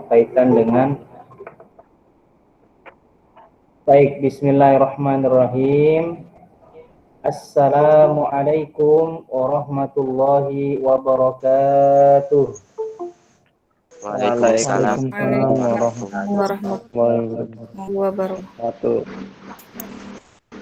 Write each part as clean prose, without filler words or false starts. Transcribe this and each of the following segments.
berkaitan dengan baik. Bismillahirrahmanirrahim. Assalamualaikum warahmatullahi wabarakatuh. Waalaikumsalam warahmatullahi wabarakatuh.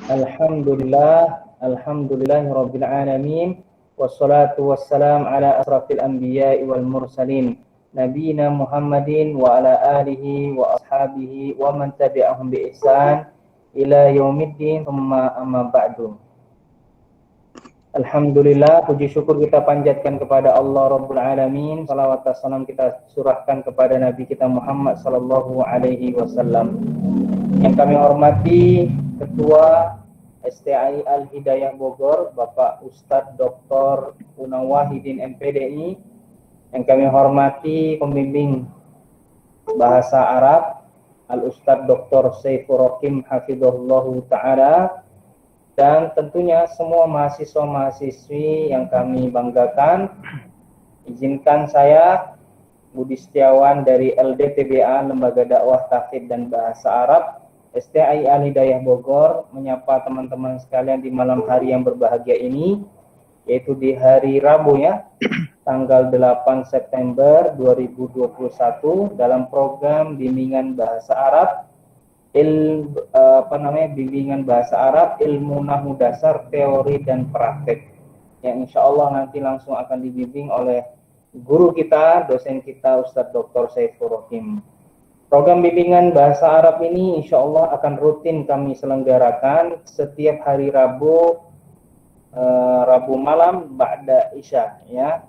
Alhamdulillahirabbil alamin. Wassalatu wassalam ala asrafil anbiya'i wal mursalin nabiyina Muhammadin wa ala alihi wa ashabihi wa man tabi'ahum bi ihsan ila yaumiddin, amma ba'du. Alhamdulillah, puji syukur kita panjatkan kepada Allah Rabbul Alamin. Salawat dan salam kita surahkan kepada Nabi kita Muhammad sallallahu alaihi wasallam. Yang kami hormati Ketua STAI Al-Hidayah Bogor, Bapak Ustadz Dr. Unang Wahidin MPDI. Yang kami hormati pembimbing bahasa Arab Al-Ustadz Dr. Saifur Rokim Hafidhullahu Ta'ala. Dan tentunya semua mahasiswa-mahasiswi yang kami banggakan. Izinkan saya, Budi Setiawan dari LDTBA, Lembaga Dakwah Tauhid dan Bahasa Arab STAI Al-Hidayah Bogor, menyapa teman-teman sekalian di malam hari yang berbahagia ini, yaitu di hari Rabu ya, tanggal 8 September 2021 dalam program bimbingan bahasa Arab bimbingan bahasa Arab ilmu nahwu dasar, teori dan praktek, yang insya Allah nanti langsung akan dibimbing oleh guru kita, dosen kita, Ustadz Dr. Saifur Rokim. Program bimbingan bahasa Arab ini insya Allah akan rutin kami selenggarakan setiap hari Rabu, Rabu malam ba'da Isya ya.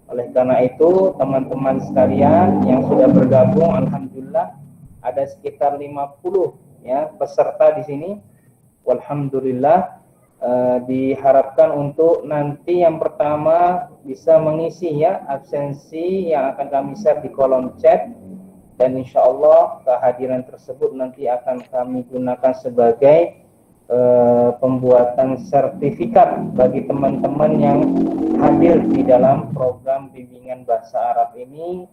Oleh karena itu teman-teman sekalian yang sudah bergabung, alhamdulillah ada sekitar 50 ya peserta di sini. Walhamdulillah, diharapkan untuk nanti yang pertama bisa mengisi ya absensi yang akan kami share di kolom chat, dan insya Allah kehadiran tersebut nanti akan kami gunakan sebagai pembuatan sertifikat bagi teman-teman yang hadir di dalam program bimbingan bahasa Arab ini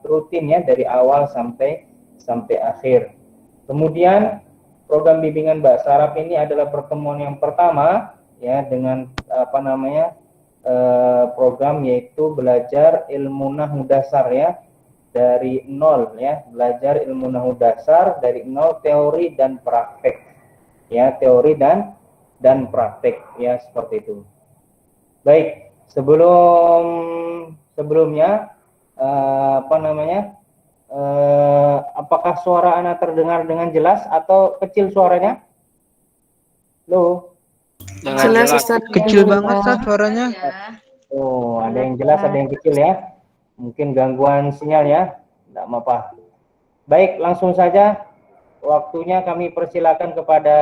rutin ya dari awal sampai akhir. Kemudian program bimbingan bahasa Arab ini adalah pertemuan yang pertama ya dengan program yaitu belajar ilmu nahwu dasar ya dari nol ya, belajar ilmu nahwu dasar dari nol, teori dan praktek ya, teori dan praktek ya, seperti itu. Baik, sebelumnya apakah suara Anda terdengar dengan jelas atau kecil suaranya? Loh. Jelas, Ustaz. Kecil banget Ustaz suaranya. Oh, ada yang jelas, ada yang kecil ya. Mungkin gangguan sinyal ya. Tidak apa-apa. Baik, langsung saja. Waktunya kami persilakan kepada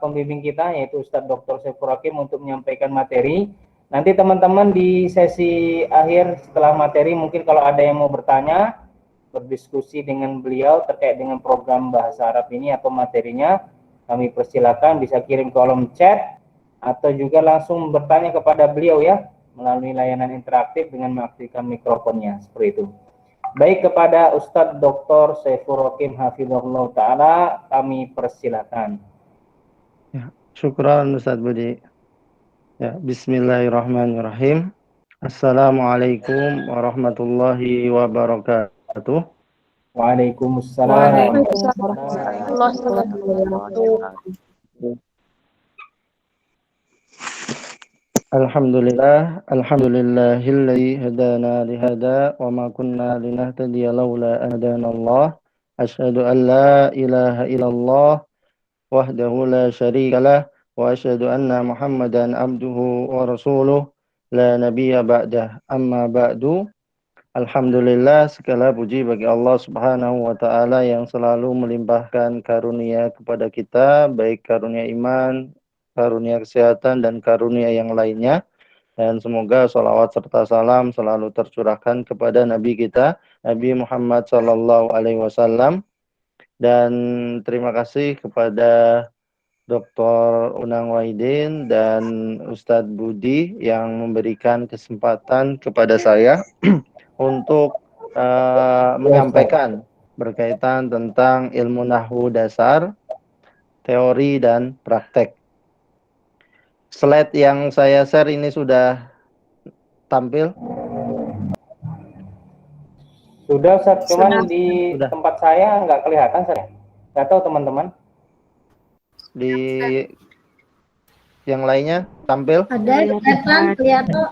pembimbing kita yaitu Ustadz Dr. Saifur Rokim untuk menyampaikan materi. Nanti teman-teman di sesi akhir setelah materi mungkin kalau ada yang mau bertanya, berdiskusi dengan beliau terkait dengan program bahasa Arab ini atau materinya, kami persilakan bisa kirim kolom chat atau juga langsung bertanya kepada beliau ya melalui layanan interaktif dengan mengaktifkan mikrofonnya, seperti itu. Baik, kepada Ustadz Dr. Saifur Rokim Hafizahullah Ta'ala kami persilakan. Ya, syukran Ustadz Budi. Ya, bismillahirrahmanirrahim. Assalamualaikum warahmatullahi wabarakatuh. Waalaikumsalam. Alhamdulillahilladzi hadana lihada wa ma kunna linahtadiya laula an hadanallah. Asyhadu an la ilaha illallah wahdahu la syarikalah wa asyhadu anna Muhammadan abduhu wa rasuluh la nabiyya ba'dah. Amma ba'du. Alhamdulillah, segala puji bagi Allah Subhanahu wa Ta'ala yang selalu melimpahkan karunia kepada kita, baik karunia iman, karunia kesehatan, dan karunia yang lainnya. Dan semoga sholawat serta salam selalu tercurahkan kepada Nabi kita, Nabi Muhammad Sallallahu Alaihi Wasallam. Dan terima kasih kepada Dr. Unang Wahidin dan Ustadz Budi yang memberikan kesempatan kepada saya untuk menyampaikan berkaitan tentang ilmu nahwu dasar, teori, dan praktek. Slide yang saya share ini sudah tampil? Sudah Ustaz, cuman Sudah. di Sudah. tempat saya nggak kelihatan saya. Nggak tahu teman-teman. Di yang lainnya tampil? Ada kelihatan.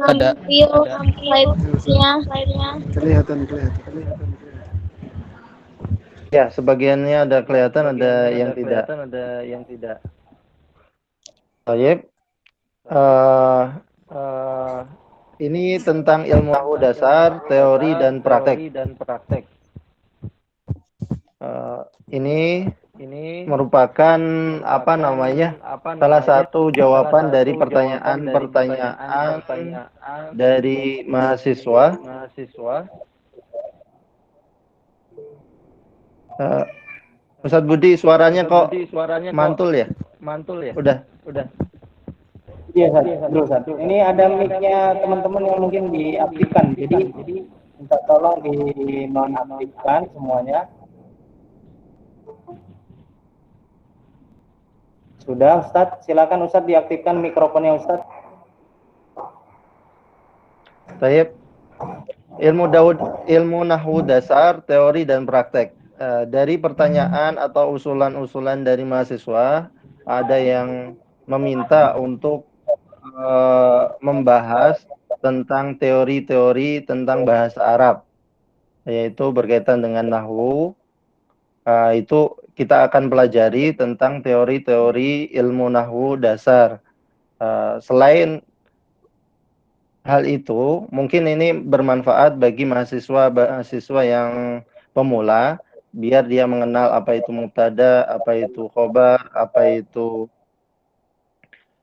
Ada. Kelihatan. Ya, sebagiannya ada kelihatan, ada yang tidak. Baik. Ini tentang ilmu nahwu dasar, teori, dan praktek. Ini merupakan salah satu jawaban dari pertanyaan dari mahasiswa. Ustadz Budi, suaranya kok mantul ya? Udah. Iya Ustaz. Ini ada mic-nya teman-teman yang mungkin diaktifkan. Jadi minta tolong dinonaktifkan semuanya. Sudah Ustaz, silakan Ustaz diaktifkan mikrofonnya Ustaz. Baik. Ilmu nahwu dasar, teori, dan praktek. Dari pertanyaan atau usulan-usulan dari mahasiswa, ada yang meminta untuk membahas tentang teori-teori tentang bahasa Arab, yaitu berkaitan dengan nahwu. Itu kita akan pelajari tentang teori-teori ilmu nahwu dasar. Selain hal itu, mungkin ini bermanfaat bagi mahasiswa yang pemula, biar dia mengenal apa itu mubtada, apa itu khobar, apa itu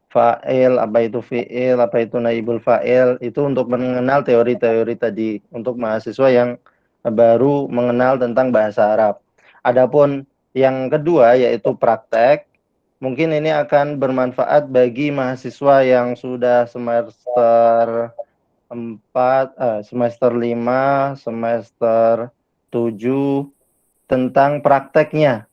fa'il, apa itu fi'il, apa itu naibul fa'il. Itu untuk mengenal teori-teori tadi, untuk mahasiswa yang baru mengenal tentang bahasa Arab. Adapun yang kedua yaitu praktek, mungkin ini akan bermanfaat bagi mahasiswa yang sudah semester 4, semester 5, semester 7, tentang prakteknya.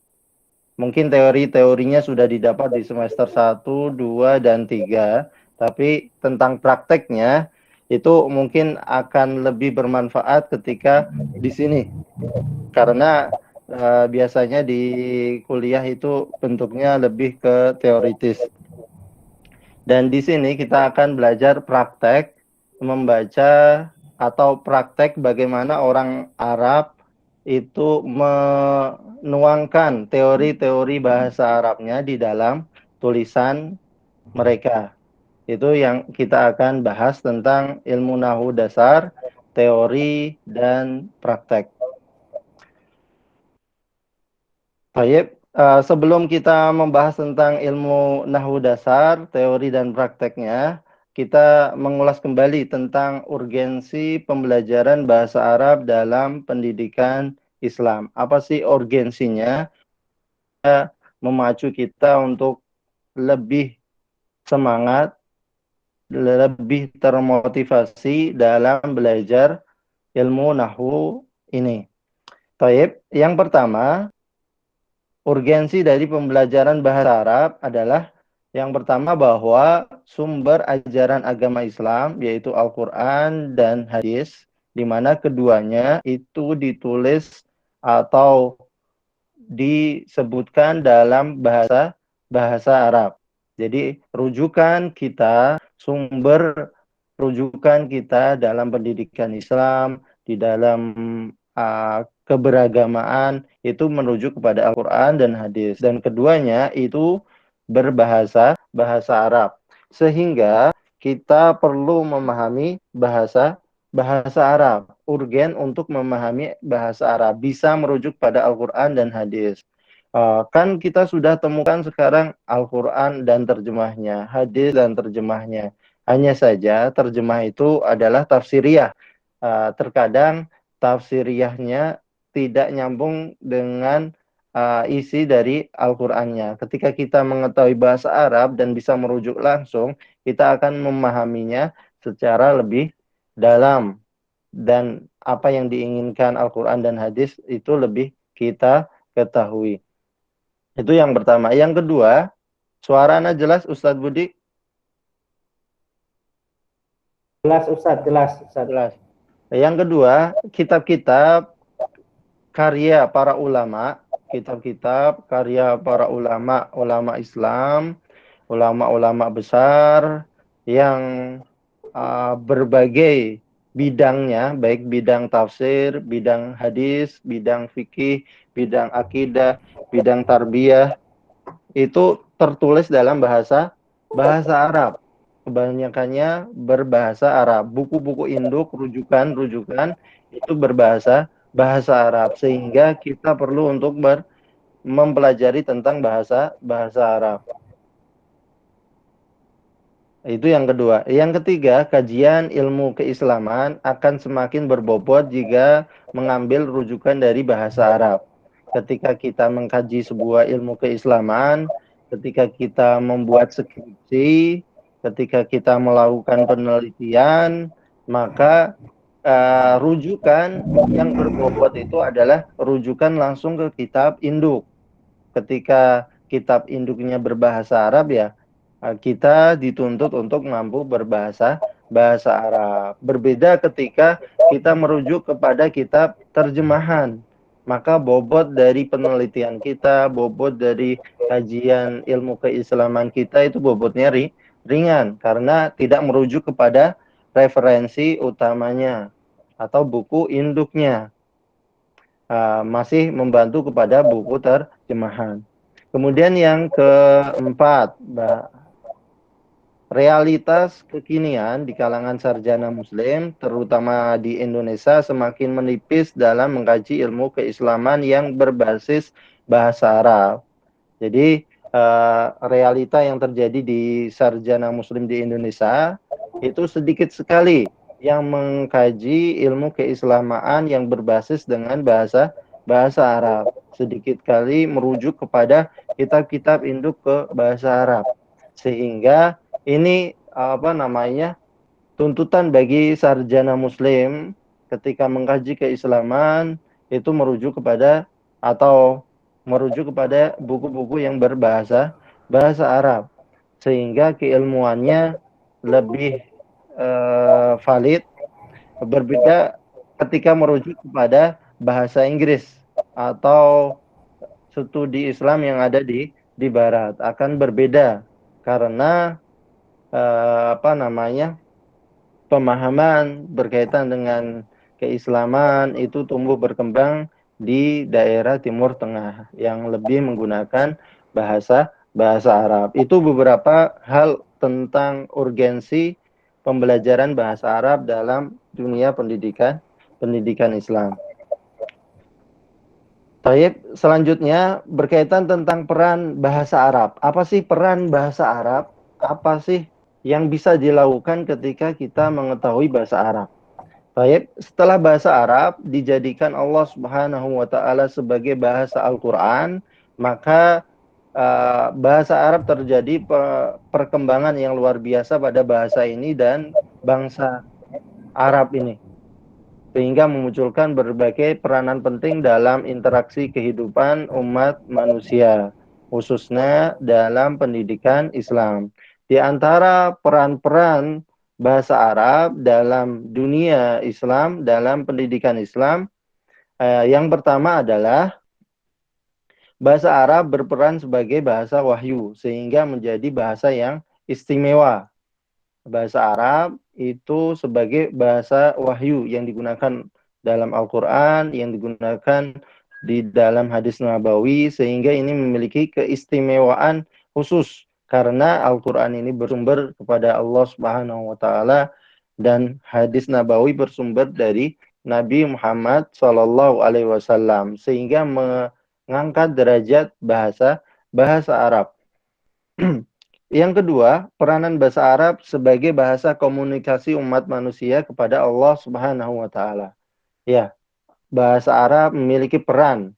Mungkin teori-teorinya sudah didapat di semester 1, 2, dan 3, tapi tentang prakteknya itu mungkin akan lebih bermanfaat ketika di sini. Karena biasanya di kuliah itu bentuknya lebih ke teoritis. Dan di sini kita akan belajar praktek membaca atau praktek bagaimana orang Arab itu menuangkan teori-teori bahasa Arabnya di dalam tulisan mereka. Itu yang kita akan bahas tentang ilmu nahwu dasar, teori, dan praktek. Baik, sebelum kita membahas tentang ilmu nahwu dasar, teori, dan prakteknya, kita mengulas kembali tentang urgensi pembelajaran bahasa Arab dalam pendidikan Islam. Apa sih urgensinya? Memacu kita untuk lebih semangat, lebih termotivasi dalam belajar ilmu nahwu ini. Baik, yang pertama, urgensi dari pembelajaran bahasa Arab adalah yang pertama bahwa sumber ajaran agama Islam yaitu Al-Quran dan hadis, di mana keduanya itu ditulis atau disebutkan dalam bahasa Arab. Jadi sumber rujukan kita dalam pendidikan Islam, di dalam keberagamaan itu merujuk kepada Al-Quran dan hadis. Dan keduanya itu bahasa Arab. Sehingga kita perlu memahami bahasa Arab. Urgen untuk memahami bahasa Arab. Bisa merujuk pada Al-Quran dan hadis. Kan kita sudah temukan sekarang Al-Quran dan terjemahnya, hadis dan terjemahnya. Hanya saja terjemah itu adalah tafsiriyah. Terkadang tafsiriyahnya tidak nyambung dengan isi dari Al-Qur'annya. Ketika kita mengetahui bahasa Arab dan bisa merujuk langsung, kita akan memahaminya secara lebih dalam dan apa yang diinginkan Al-Quran dan hadis itu lebih kita ketahui. Itu yang pertama. Yang kedua, suaranya jelas Ustadz Budi? Jelas Ustadz, jelas Ustadz. Jelas. Yang kedua, kitab-kitab karya para ulama, kitab-kitab karya para ulama, ulama Islam, ulama-ulama besar yang berbagai bidangnya, baik bidang tafsir, bidang hadis, bidang fikih, bidang akidah, bidang tarbiyah, itu tertulis dalam bahasa Arab. Kebanyakannya berbahasa Arab. Buku-buku induk, rujukan-rujukan itu bahasa Arab, sehingga kita perlu untuk mempelajari tentang bahasa Arab. Itu yang kedua. Yang ketiga, kajian ilmu keislaman akan semakin berbobot jika mengambil rujukan dari bahasa Arab. Ketika kita mengkaji sebuah ilmu keislaman, ketika kita membuat skripsi, ketika kita melakukan penelitian, maka rujukan yang berbobot itu adalah rujukan langsung ke kitab induk. Ketika kitab induknya berbahasa Arab, ya kita dituntut untuk mampu bahasa Arab. Berbeda ketika kita merujuk kepada kitab terjemahan, maka bobot dari penelitian kita, bobot dari kajian ilmu keislaman kita itu bobotnya ringan karena tidak merujuk kepada referensi utamanya atau buku induknya. Masih membantu kepada buku terjemahan. Kemudian yang keempat, realitas kekinian di kalangan sarjana muslim, terutama di Indonesia, semakin menipis dalam mengkaji ilmu keislaman yang berbasis bahasa Arab. Jadi, realita yang terjadi di sarjana muslim di Indonesia, itu sedikit sekali yang mengkaji ilmu keislamaan yang berbasis dengan bahasa Arab. Sedikit kali merujuk kepada kitab-kitab induk ke bahasa Arab. Sehingga ini tuntutan bagi sarjana muslim ketika mengkaji keislaman itu merujuk kepada buku-buku yang berbahasa Arab, sehingga keilmuannya lebih valid. Berbeda ketika merujuk kepada bahasa Inggris atau studi Islam yang ada di barat, akan berbeda karena pemahaman berkaitan dengan keislaman itu tumbuh berkembang di daerah Timur Tengah yang lebih menggunakan bahasa Arab. Itu beberapa hal tentang urgensi pembelajaran bahasa Arab dalam dunia pendidikan Islam. Baik, selanjutnya berkaitan tentang peran bahasa Arab. Apa sih peran bahasa Arab? Apa sih yang bisa dilakukan ketika kita mengetahui bahasa Arab? Baik, setelah bahasa Arab dijadikan Allah Subhanahu wa taala sebagai bahasa Al-Qur'an, maka bahasa Arab terjadi perkembangan yang luar biasa pada bahasa ini dan bangsa Arab ini, sehingga memunculkan berbagai peranan penting dalam interaksi kehidupan umat manusia, khususnya dalam pendidikan Islam. Di antara peran-peran bahasa Arab dalam dunia Islam, dalam pendidikan Islam, yang pertama adalah bahasa Arab berperan sebagai bahasa wahyu, sehingga menjadi bahasa yang istimewa. Bahasa Arab itu sebagai bahasa wahyu yang digunakan dalam Al-Quran, yang digunakan di dalam hadis Nabawi, sehingga ini memiliki keistimewaan khusus karena Al-Quran ini bersumber kepada Allah Subhanahu wa taala dan hadis Nabawi bersumber dari Nabi Muhammad Shallallahu alaihi wasallam, sehingga mengangkat derajat bahasa Arab. Yang kedua, peranan bahasa Arab sebagai bahasa komunikasi umat manusia kepada Allah Subhanahu wa taala. Ya, bahasa Arab memiliki peran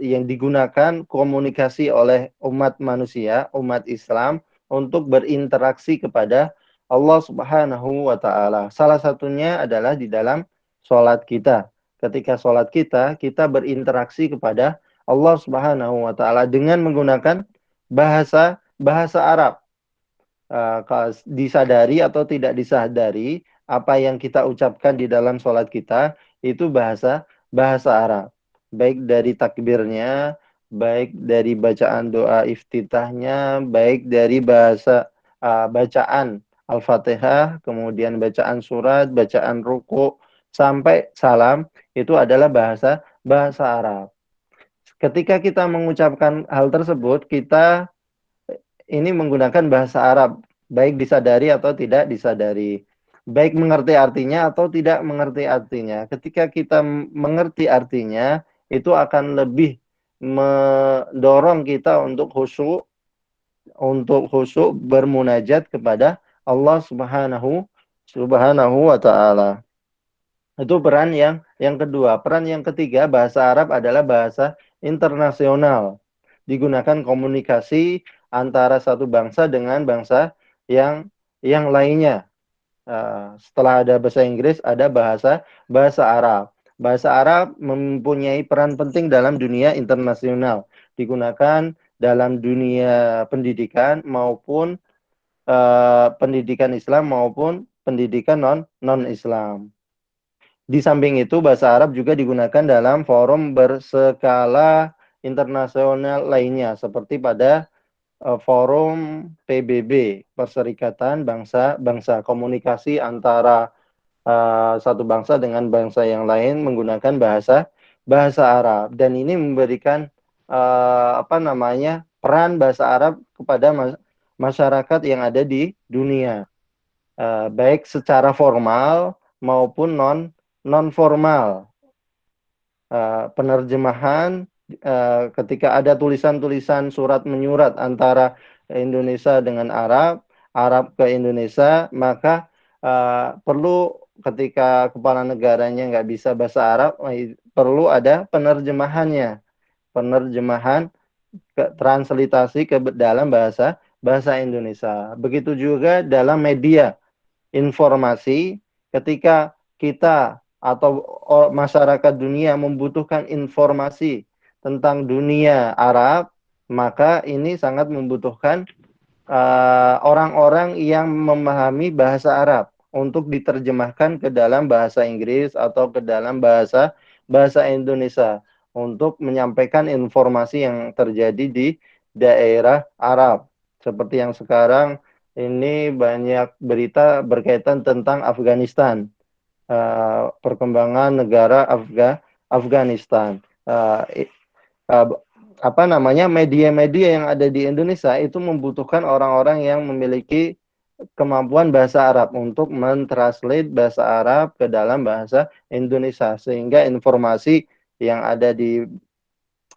yang digunakan komunikasi oleh umat manusia, umat Islam untuk berinteraksi kepada Allah Subhanahu wa taala. Salah satunya adalah di dalam sholat kita. Ketika sholat kita, kita berinteraksi kepada Allah Subhanahu wa taala dengan menggunakan bahasa bahasa Arab. Disadari atau tidak disadari, apa yang kita ucapkan di dalam sholat kita itu bahasa bahasa Arab. Baik dari takbirnya, baik dari bacaan doa iftitahnya, baik dari bahasa bacaan Al-Fatihah, kemudian bacaan surat, bacaan ruku, sampai salam, itu adalah bahasa bahasa Arab. Ketika kita mengucapkan hal tersebut, kita ini menggunakan bahasa Arab, baik disadari atau tidak disadari. Baik mengerti artinya atau tidak mengerti artinya. Ketika kita mengerti artinya, itu akan lebih mendorong kita untuk khusyuk bermunajat kepada Allah Subhanahu wa taala. Itu peran yang kedua. Peran yang ketiga, bahasa Arab adalah bahasa internasional. Digunakan komunikasi antara satu bangsa dengan bangsa yang lainnya. Setelah ada bahasa Inggris, ada bahasa bahasa Arab. Bahasa Arab mempunyai peran penting dalam dunia internasional. Digunakan dalam dunia pendidikan maupun pendidikan Islam maupun pendidikan non-Islam. Di samping itu, bahasa Arab juga digunakan dalam forum berskala internasional lainnya, seperti pada forum PBB, Perserikatan Bangsa-Bangsa, komunikasi antara satu bangsa dengan bangsa yang lain menggunakan bahasa Arab. Dan ini memberikan peran bahasa Arab kepada masyarakat yang ada di dunia, baik secara formal maupun non formal. Penerjemahan ketika ada tulisan-tulisan surat menyurat antara Indonesia dengan Arab, Arab ke Indonesia, maka perlu ketika kepala negaranya nggak bisa bahasa Arab, perlu ada penerjemahannya, penerjemahan translitasi ke dalam bahasa Indonesia. Begitu juga dalam media informasi, ketika kita atau masyarakat dunia membutuhkan informasi tentang dunia Arab, maka ini sangat membutuhkan orang-orang yang memahami bahasa Arab untuk diterjemahkan ke dalam bahasa Inggris atau ke dalam bahasa Indonesia untuk menyampaikan informasi yang terjadi di daerah Arab. Seperti yang sekarang ini banyak berita berkaitan tentang Afghanistan, perkembangan negara Afghanistan. Media-media yang ada di Indonesia itu membutuhkan orang-orang yang memiliki kemampuan bahasa Arab untuk mentranslate bahasa Arab ke dalam bahasa Indonesia, sehingga informasi yang ada di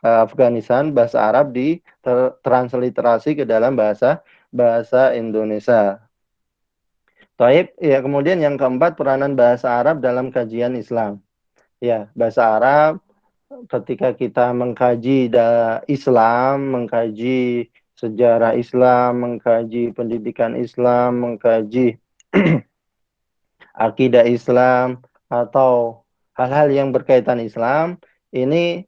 Afghanistan bahasa Arab ditransliterasi ke dalam bahasa Indonesia. Taib, ya, kemudian yang keempat, peranan bahasa Arab dalam kajian Islam. Ya, bahasa Arab ketika kita mengkaji Islam, mengkaji sejarah Islam, mengkaji pendidikan Islam, mengkaji akidah Islam, atau hal-hal yang berkaitan Islam, ini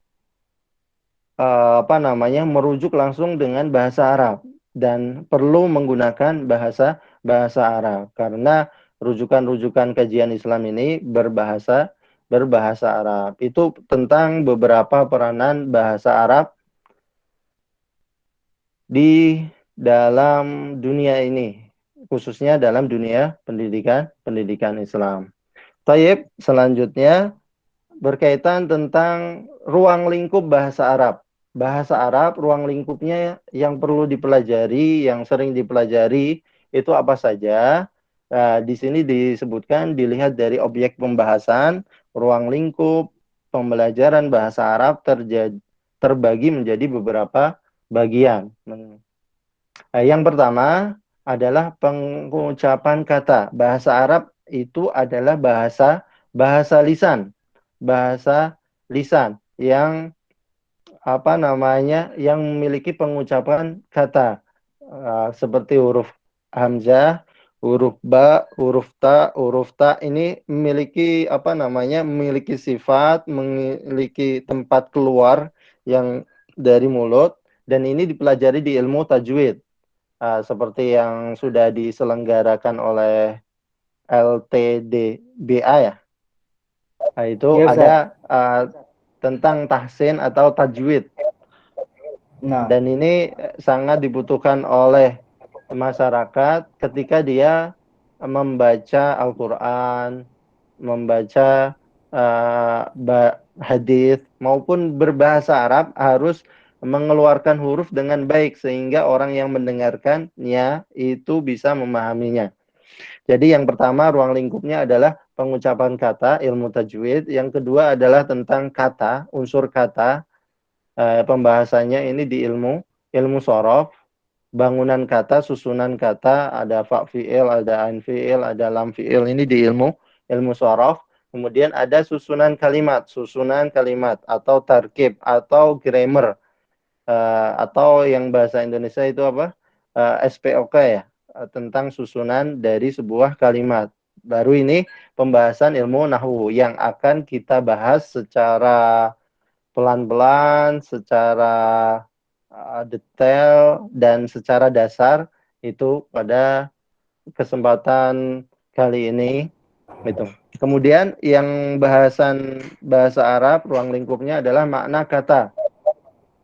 merujuk langsung dengan bahasa Arab dan perlu menggunakan bahasa Arab, karena rujukan-rujukan kajian Islam ini berbahasa Arab. Itu tentang beberapa peranan bahasa Arab di dalam dunia ini, khususnya dalam dunia pendidikan Islam. Taib, selanjutnya berkaitan tentang ruang lingkup bahasa Arab. Bahasa Arab, ruang lingkupnya yang perlu dipelajari, yang sering dipelajari, itu apa saja? Di sini disebutkan, dilihat dari objek pembahasan, ruang lingkup pembelajaran bahasa Arab terbagi menjadi beberapa bagian. Yang pertama adalah pengucapan kata. Bahasa Arab itu adalah bahasa lisan. Bahasa lisan yang yang memiliki pengucapan kata seperti huruf hamzah, huruf ba, huruf ta ini memiliki memiliki sifat, memiliki tempat keluar yang dari mulut, dan ini dipelajari di ilmu tajwid. Seperti yang sudah diselenggarakan oleh LTDBA ya. Nah, itu Ya, Ustaz. ada tentang tahsin atau tajwid. Nah, Dan ini sangat dibutuhkan oleh masyarakat ketika dia membaca Al-Quran, membaca hadis maupun berbahasa Arab, harus mengeluarkan huruf dengan baik sehingga orang yang mendengarkannya itu bisa memahaminya. Jadi yang pertama ruang lingkupnya adalah pengucapan kata, ilmu tajwid. Yang kedua adalah tentang kata, unsur kata. Pembahasannya ini di ilmu shorof, bangunan kata, susunan kata, ada fa fi'il, ada ain fi'il, ada lam fi'il, ini di ilmu shorof. Kemudian ada susunan kalimat atau tarkib atau grammar, atau yang bahasa Indonesia itu apa? SPOK ya, tentang susunan dari sebuah kalimat. Baru ini pembahasan ilmu nahwu yang akan kita bahas secara pelan-pelan, secara detail dan secara dasar itu pada kesempatan kali ini itu. Kemudian yang bahasan bahasa Arab ruang lingkupnya adalah makna kata,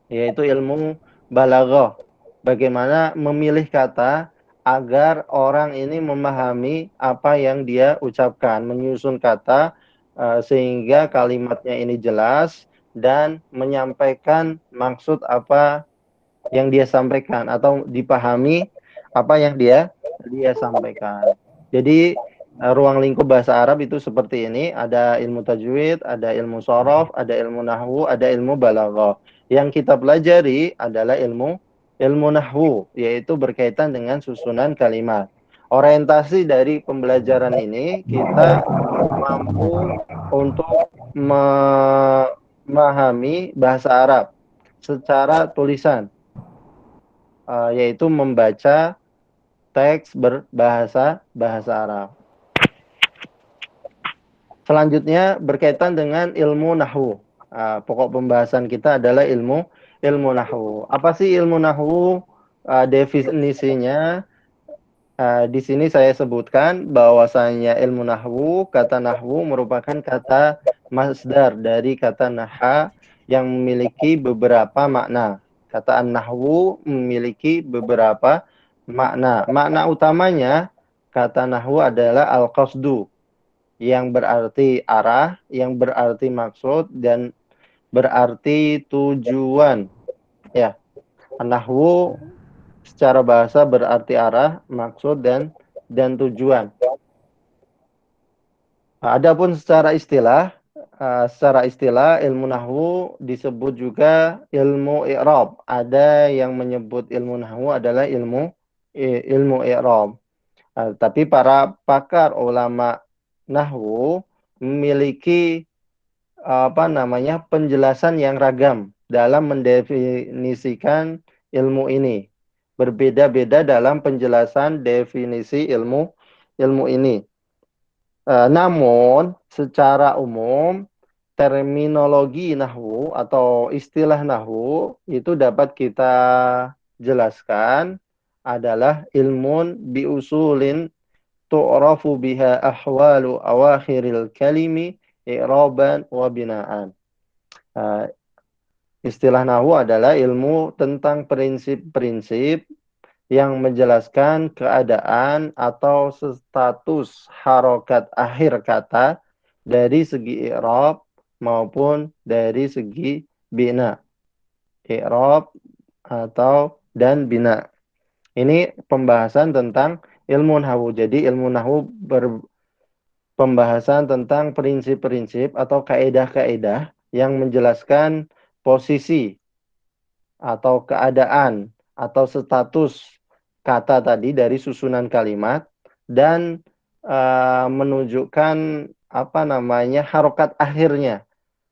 yaitu ilmu balaghah. Bagaimana memilih kata agar orang ini memahami apa yang dia ucapkan, menyusun kata sehingga kalimatnya ini jelas dan menyampaikan maksud apa yang dia sampaikan atau dipahami apa yang dia sampaikan. Jadi ruang lingkup bahasa Arab itu seperti ini, ada ilmu tajwid, ada ilmu shorof, ada ilmu nahwu, ada ilmu balaghah. Yang kita pelajari adalah ilmu nahwu, yaitu berkaitan dengan susunan kalimat. Orientasi dari pembelajaran ini kita mampu untuk memahami bahasa Arab secara tulisan, yaitu membaca teks berbahasa Arab. Selanjutnya berkaitan dengan ilmu nahwu. Pokok pembahasan kita adalah ilmu nahwu. Apa sih ilmu nahwu? Definisinya di sini saya sebutkan bahwasanya ilmu nahwu, kata nahwu merupakan kata masdar dari kata naha yang memiliki beberapa makna. Kata nahwu memiliki beberapa makna. Makna utamanya kata nahwu adalah al-qasdu, yang berarti arah, yang berarti maksud, dan berarti tujuan. Ya, nahwu secara bahasa berarti arah, maksud, dan tujuan. Adapun secara istilah ilmu nahwu disebut juga ilmu i'rab. Ada yang menyebut ilmu nahwu adalah ilmu i'rab. Tapi para pakar ulama nahwu memiliki penjelasan yang ragam dalam mendefinisikan ilmu ini. Berbeda-beda dalam penjelasan definisi ilmu ini. Namun secara umum terminologi nahwu atau istilah nahwu itu dapat kita jelaskan adalah ilmun biusulin tu'rafu biha ahwalu awakhiril kalimi i'raban wa binaan. Istilah nahwu adalah ilmu tentang prinsip-prinsip yang menjelaskan keadaan atau status harokat akhir kata dari segi i'rab maupun dari segi bina. I'rab dan bina. Ini pembahasan tentang ilmu nahwu. Jadi ilmu nahwu pembahasan tentang prinsip-prinsip atau kaedah-kaedah yang menjelaskan posisi atau keadaan atau status kata tadi dari susunan kalimat dan menunjukkan harokat akhirnya,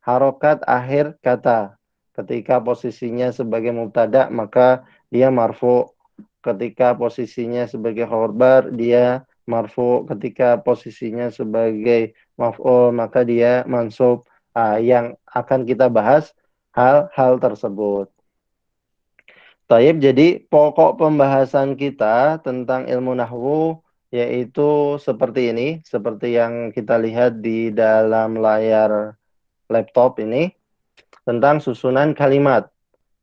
harokat akhir kata. Ketika posisinya sebagai mubtada maka dia marfu, ketika posisinya sebagai khobar dia marfu, ketika posisinya sebagai maf'ul maka dia mansub. Yang akan kita bahas hal-hal tersebut. Taib, jadi pokok pembahasan kita tentang ilmu nahwu yaitu seperti ini, seperti yang kita lihat di dalam layar laptop ini, tentang susunan kalimat.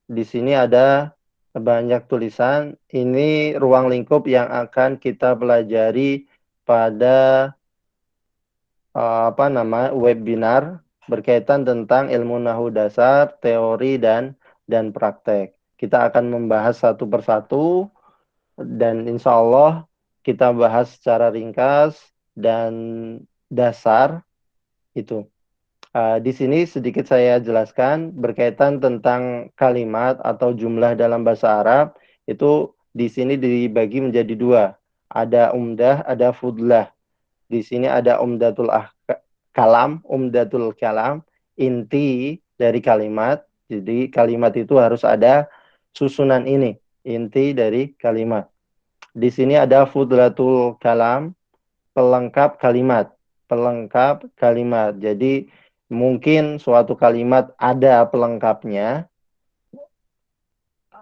Di sini ada banyak tulisan, ini ruang lingkup yang akan kita pelajari pada webinar berkaitan tentang ilmu nahwu dasar, teori dan praktek. Kita akan membahas satu persatu dan insya Allah kita bahas secara ringkas dan dasar itu. Di sini sedikit saya jelaskan berkaitan tentang kalimat atau jumlah dalam bahasa Arab. Itu di sini dibagi menjadi dua. Ada umdah, ada fudlah. Di sini ada umdatul kalam, inti dari kalimat. Jadi kalimat itu harus ada susunan ini, inti dari kalimat. Di sini ada fudlatul kalam, pelengkap kalimat. Pelengkap kalimat. Jadi mungkin suatu kalimat ada pelengkapnya,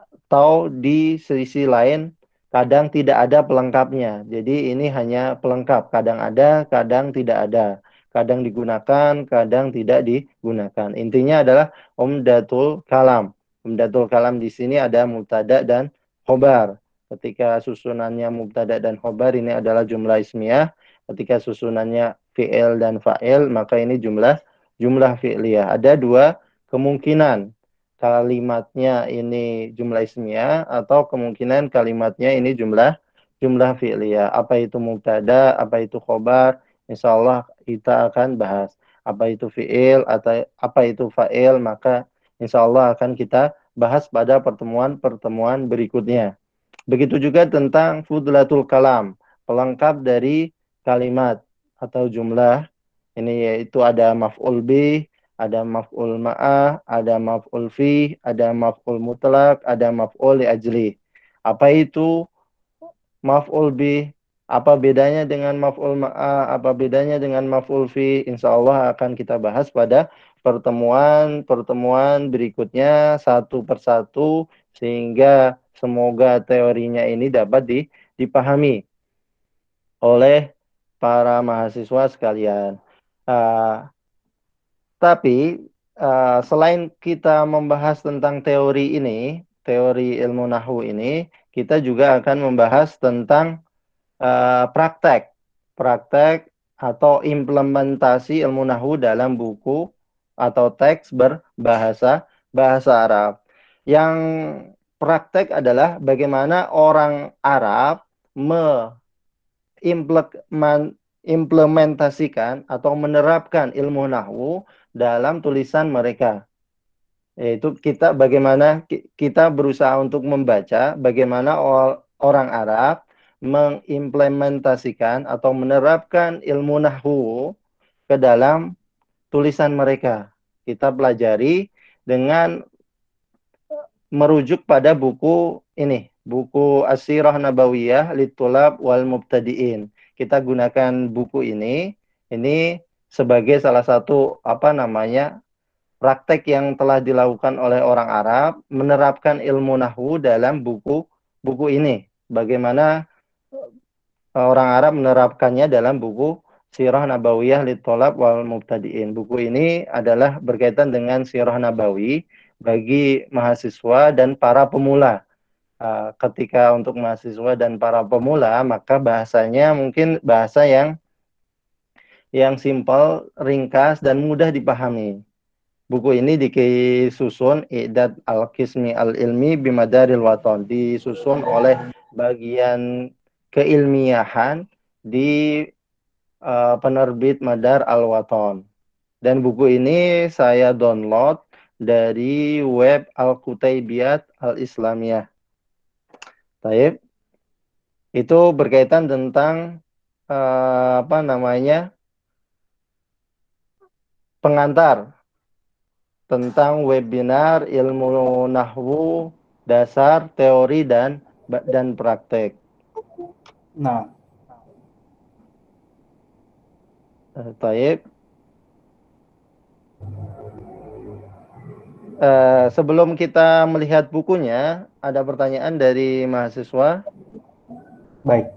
atau di sisi lain kadang tidak ada pelengkapnya. Jadi ini hanya pelengkap, kadang ada, kadang tidak ada. Kadang digunakan, kadang tidak digunakan. Intinya adalah umdatul kalam. Umdatul kalam di sini ada mubtada dan khobar. Ketika susunannya mubtada dan khobar ini adalah jumlah ismiyah. Ketika susunannya fi'il dan fa'il maka ini jumlah fi'liyah. Ada dua kemungkinan. Kalimatnya ini jumlah ismiyah atau kemungkinan kalimatnya ini jumlah fi'liyah. Apa itu mubtada, apa itu khobar, insya Allah kita akan bahas. Apa itu fi'il atau apa itu fa'il, maka insya Allah akan kita bahas pada pertemuan berikutnya. Begitu juga tentang fudlatul kalam, pelengkap dari kalimat atau jumlah. Ini yaitu ada maf'ul bih, ada maf'ul ma'ah, ada maf'ul fi, ada maf'ul mutlak, ada maf'ul li ajli. Apa itu maf'ul bih? Apa bedanya dengan maf'ul ma'ah? Apa bedanya dengan maf'ul fi? Insya Allah akan kita bahas pada pertemuan berikutnya satu persatu sehingga semoga teorinya ini dapat dipahami oleh para mahasiswa sekalian. Tapi selain kita membahas tentang teori ini, teori ilmu nahwu ini, kita juga akan membahas tentang praktek atau implementasi ilmu nahwu dalam buku atau teks berbahasa Arab. Yang praktek adalah bagaimana orang Arab implementasikan atau menerapkan ilmu nahwu dalam tulisan mereka. Yaitu bagaimana kita berusaha untuk membaca bagaimana orang Arab mengimplementasikan atau menerapkan ilmu nahwu ke dalam tulisan mereka. Kita pelajari dengan merujuk pada buku ini, buku As-Sirah Nabawiyah Litulab wal Mubtadi'in. Kita gunakan buku ini sebagai salah satu praktek yang telah dilakukan oleh orang Arab menerapkan ilmu nahwu dalam buku ini. Bagaimana orang Arab menerapkannya dalam buku Sirah Nabawiyah Litulab wal Mubtadi'in. Buku ini adalah berkaitan dengan Sirah Nabawi bagi mahasiswa dan para pemula. Ketika untuk mahasiswa dan para pemula, maka bahasanya mungkin bahasa yang simpel, ringkas, dan mudah dipahami. Buku ini disusun I'dad al-Qismi al-Ilmi Bimadaril Waton, disusun oleh bagian keilmiahan di penerbit Madar al-Waton. Dan buku ini saya download dari web Al-Kutaibiyat Al-Islamiyah. Baik. Itu berkaitan tentang pengantar tentang webinar ilmu nahwu dasar, teori dan praktek. Nah, Taib. Sebelum kita melihat bukunya, ada pertanyaan dari mahasiswa. Baik.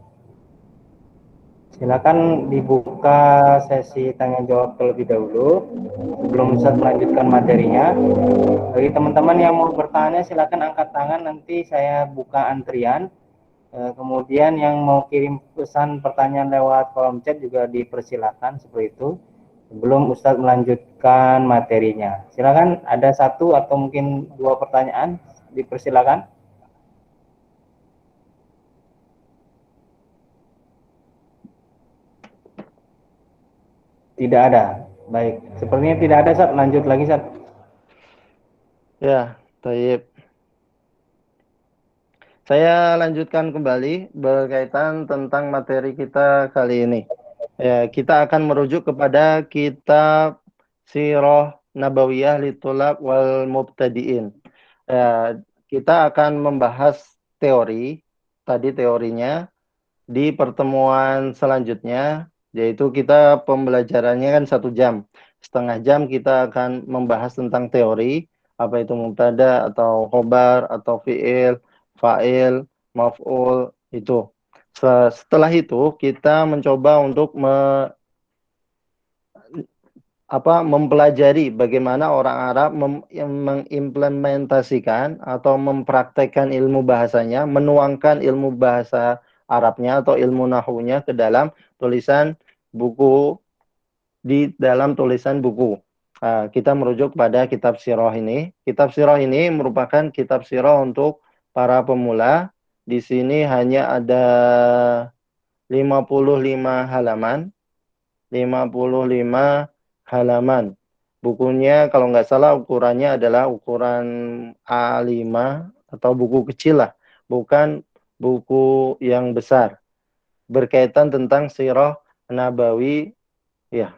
Silakan dibuka sesi tanya jawab terlebih dahulu sebelum Ustaz melanjutkan materinya. Bagi teman-teman yang mau bertanya silakan angkat tangan, nanti saya buka antrian. Kemudian yang mau kirim pesan pertanyaan lewat kolom chat juga dipersilakan seperti itu. Sebelum Ustadz melanjutkan materinya, silakan ada satu atau mungkin dua pertanyaan, dipersilakan. Tidak ada. Baik, sepertinya tidak ada, Ustadz. Lanjut lagi, Ustadz. Ya, Taib. Saya lanjutkan kembali berkaitan tentang materi kita kali ini. Ya, kita akan merujuk kepada kitab Sirah Nabawiyah Litulab wal Mubtadi'in. Ya, kita akan membahas teori, tadi teorinya, di pertemuan selanjutnya, yaitu kita pembelajarannya kan 1 jam. Setengah jam kita akan membahas tentang teori, apa itu mubtada atau khobar atau fi'il, fa'il, maf'ul, itu. Setelah itu kita mencoba untuk mempelajari bagaimana orang Arab mengimplementasikan atau mempraktekkan ilmu bahasanya, menuangkan ilmu bahasa Arabnya atau ilmu nahunya ke dalam tulisan buku, di dalam tulisan buku. Kita merujuk pada kitab sirah ini. Kitab sirah ini merupakan kitab sirah untuk para pemula. Di sini hanya ada 55 halaman. 55 halaman. Bukunya kalau nggak salah ukurannya adalah ukuran A5 atau buku kecil lah, bukan buku yang besar. Berkaitan tentang sirah Nabawi, ya.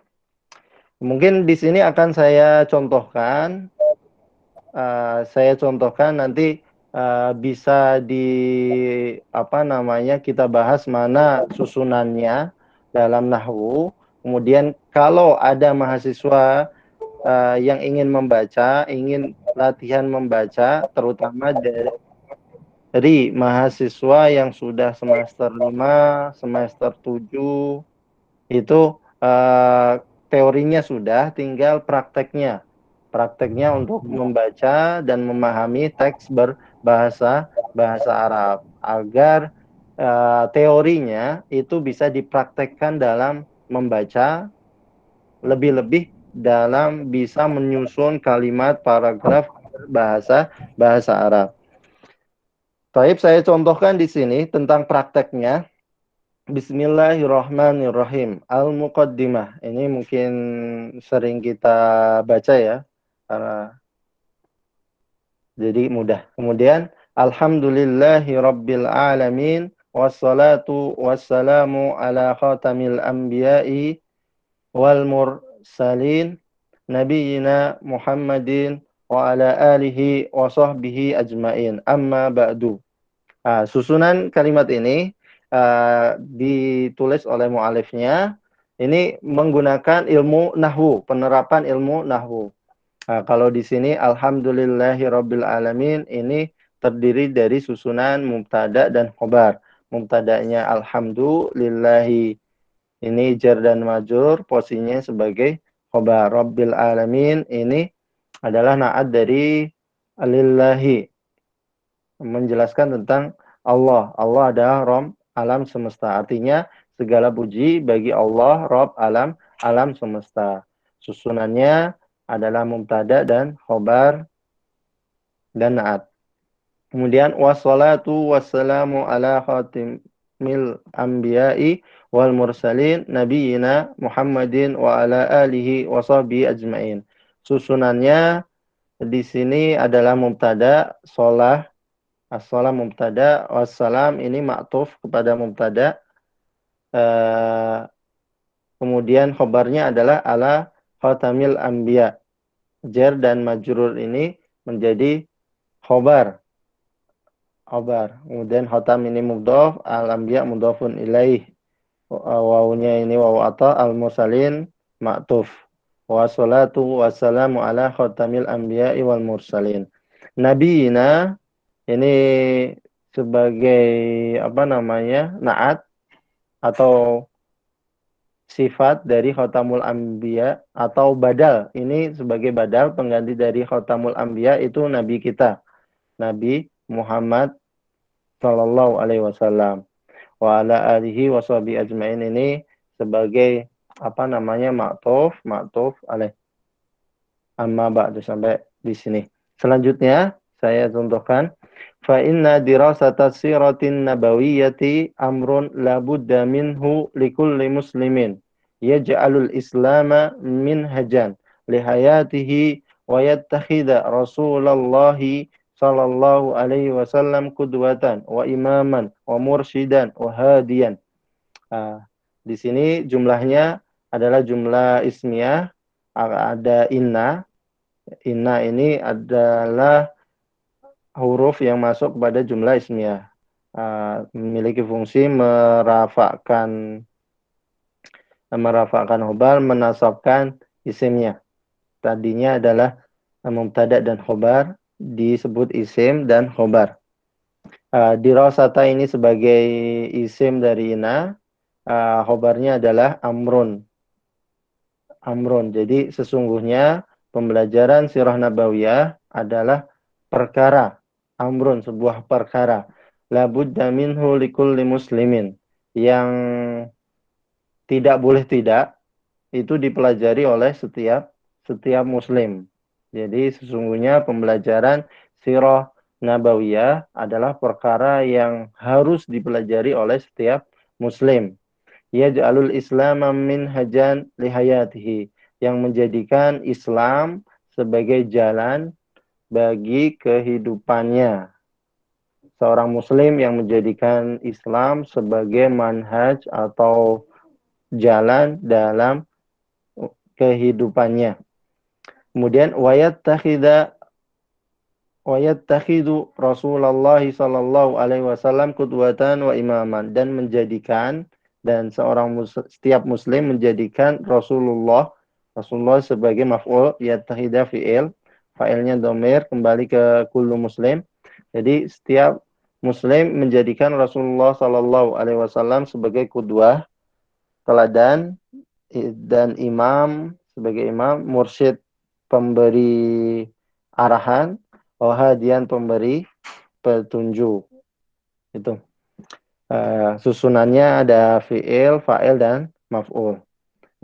Mungkin di sini akan saya contohkan, nanti bisa kita bahas mana susunannya dalam nahwu. Kemudian kalau ada mahasiswa yang ingin membaca, ingin latihan membaca, terutama dari mahasiswa yang sudah semester 5, semester 7, itu teorinya sudah, tinggal prakteknya. Prakteknya untuk membaca dan memahami teks berbahasa Arab, agar teorinya itu bisa dipraktekkan dalam membaca, lebih-lebih dalam bisa menyusun kalimat paragraf bahasa Arab. Baik, saya contohkan di sini tentang prakteknya. Bismillahirrahmanirrahim. Al-Muqaddimah. Ini mungkin sering kita baca ya, jadi mudah. Kemudian Alhamdulillahirabbil alamin wassalatu wassalamu ala khatamil anbiya'i wal mursalin nabiyina Muhammadin wa ala alihi wa sahbihi ajmain. Amma ba'du. Susunan kalimat ini ditulis oleh mu'alifnya. Ini menggunakan ilmu nahwu, penerapan ilmu nahwu. Kalau di sini alhamdulillahirabbil alamin, ini terdiri dari susunan mubtada dan khobar. Mubtadanya alhamdulillahi, ini jar dan majrur, posisinya sebagai khobar. Rabbil alamin ini adalah na'at dari lillahi, menjelaskan tentang Allah. Allah adalah Rabb alam semesta. Artinya segala puji bagi Allah, Rabb alam semesta. Susunannya adalah mubtada dan khobar dan na'at. Kemudian wassalatu wassalamu ala khatimil anbiya'i wal mursalin nabiyina Muhammadin wa ala alihi wa sahbihi ajmain. Susunannya di sini adalah mubtada, sholah, as-sholah mubtada, wassalam ini ma'tuf kepada mubtada. Kemudian khobarnya adalah ala khatamil anbiya. Jar dan majrur ini menjadi khobar. Kemudian khatam ini mudhaf, al-anbiya mudhafun ilaih. wawunya ini wawu atau al-mursalin ma'tuf. Wassalatu wassalamu ala khatamil anbiya'i wal mursalin. Nabiyina ini sebagai apa namanya? Naat atau sifat dari khatamul anbiya atau badal. Ini sebagai badal pengganti dari khatamul anbiya itu nabi kita, Nabi Muhammad sallallahu alaihi wasallam. Wa ala alihi washabihi ajmain ini sebagai apa namanya? Ma'tuf alaih. Amma ba'du sampai di sini. Selanjutnya saya contohkan fa inna dirasata siratin nabawiyyati amrun la budda minhu likulli muslimin yaj'alul islama minhajan li hayatihi wa yattakhidha rasulallahi sallallahu alaihi wasallam qudwatan wa imaman wa mursyidan wa hadiyan. Di sini jumlahnya adalah jumlah ismiyah, ada inna. Inna ini adalah huruf yang masuk kepada jumlah ismiyah. Memiliki fungsi merafakkan khobar, menasabkan isimnya. Tadinya adalah mubtada dan khobar, disebut isim dan khobar. Dirasata ini sebagai isim dari inna, khobarnya adalah amrun. Jadi sesungguhnya pembelajaran sirah nabawiyah adalah perkara, amrun, sebuah perkara. La budda minhu likulli muslimin, yang tidak boleh tidak itu dipelajari oleh setiap muslim. Jadi sesungguhnya pembelajaran sirah nabawiyah adalah perkara yang harus dipelajari oleh setiap muslim. Yaj'alul islama minhajan lihayatihi, yang menjadikan Islam sebagai jalan bagi kehidupannya. Seorang muslim yang menjadikan Islam sebagai manhaj atau jalan dalam kehidupannya. Kemudian wayattakhidhu Rasulullah sallallahu alaihi wasallam qudwatan wa imaman, dan menjadikan, dan setiap muslim menjadikan Rasulullah sebagai maf'ul, yattakhidha fi'il, fa'ilnya dhamir kembali ke kullu muslim. Jadi setiap muslim menjadikan Rasulullah sallallahu alaihi wasallam sebagai qudwah, teladan, dan imam, sebagai imam, mursyid, pemberi arahan, wahadian, pemberi petunjuk. Itu. Susunannya ada fi'il, fa'il, dan maf'ul.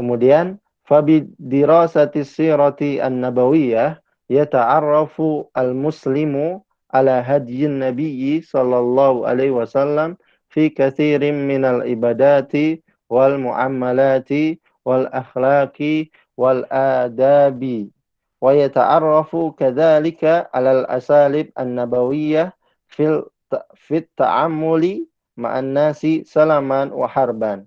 Kemudian fabi dirasati sirati an-nabawiyah yata'arrafu al-muslimu ala hadyin nabiyyi sallallahu alaihi wasallam fi katsirin minal ibadati wal muammalati wal akhlaqi wal adabi wa yata'arrafu kadzalika alal asalib an-nabawiyyah fit ta'ammuli ma'an nasi salaman wa harban.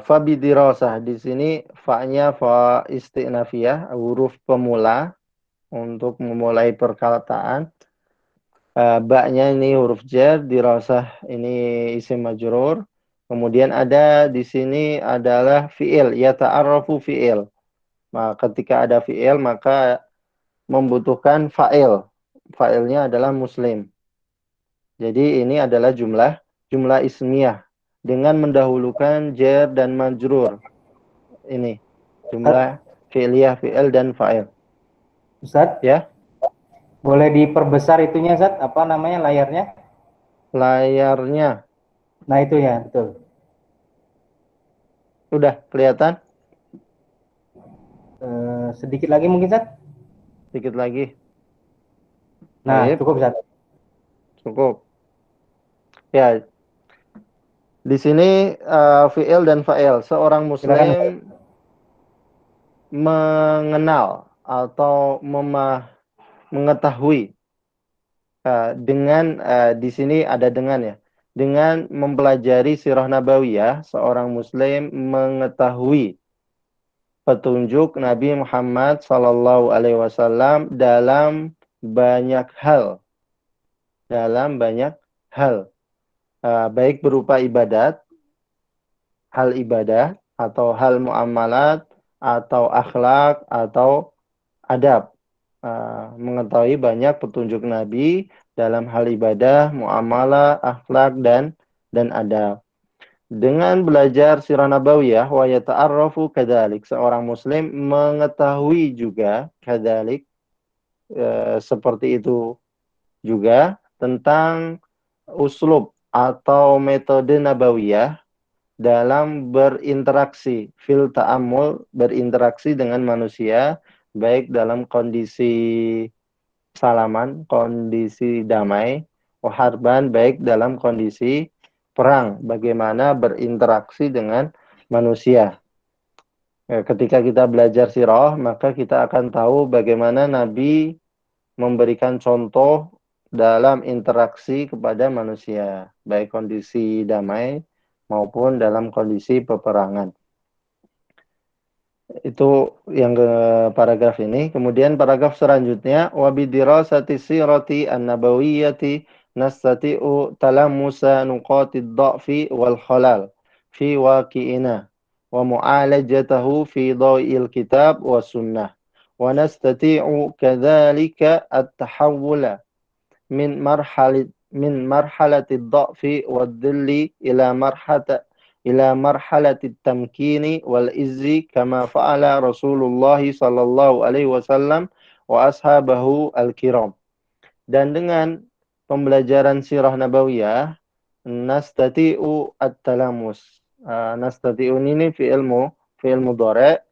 Fa bidirasah, di sini fa-nya fa istinafiyah, huruf pemula untuk memulai perkataan. Ba-nya ini huruf jar, dirasah ini isim majrur. Kemudian ada di sini adalah fi'il, yata'arrafu fi'il. Ketika ada fi'il maka membutuhkan fa'il. Fa'ilnya adalah muslim. Jadi ini adalah jumlah ismiyah dengan mendahulukan jar dan majrur. Ini jumlah fi'liyah, fi'il dan fa'il. Ustaz? Ya. Boleh diperbesar itunya, Ustaz? Apa namanya layarnya? Layarnya. Nah, itu ya, betul. Udah kelihatan? Sedikit lagi mungkin, Ustaz? Sedikit lagi. Nah, Baik. cukup, Ustaz. Cukup. Ya, di sini fi'il dan fa'il. Seorang muslim mengenal atau mengetahui dengan di sini ada dengan ya. Dengan mempelajari sirah nabawiyah, seorang muslim mengetahui petunjuk Nabi Muhammad sallallahu alaihi wasallam dalam banyak hal. baik berupa ibadat, hal ibadah, atau hal muamalat, atau akhlak, atau adab. Mengetahui banyak petunjuk Nabi dalam hal ibadah, muamalah, akhlak, dan adab. Dengan belajar sirah nabawiyah wa yata'arrafu kadzalik, seorang muslim mengetahui juga kadzalik, seperti itu juga tentang uslub atau metode nabawiyah dalam berinteraksi fil ta'amul, berinteraksi dengan manusia baik dalam kondisi salaman, kondisi damai, waharban, baik dalam kondisi perang, bagaimana berinteraksi dengan manusia. Ketika kita belajar sirah, maka kita akan tahu bagaimana Nabi memberikan contoh dalam interaksi kepada manusia, baik kondisi damai maupun dalam kondisi peperangan. Itu yang ke paragraf ini. Kemudian paragraf selanjutnya, wa bidirasati sirati an-nabawiyyati nastati'u talamusa nuqatid dha'fi wal khalal fi waqi'ina wa mu'alajatahu fi dhaw'il kitab wa sunnah wa nastati'u kadzalika at-tahawwula min marhalatid dha'fi wad dhilli ila marhalatit tamkini wal izzi kama fa'ala Rasulullah sallallahu alaihi wasallam wa ashabahu al-kiram. Dan dengan pembelajaran sirah nabawiyah nastati'u at-talamus. Nastati'u ini fi'il mudhari',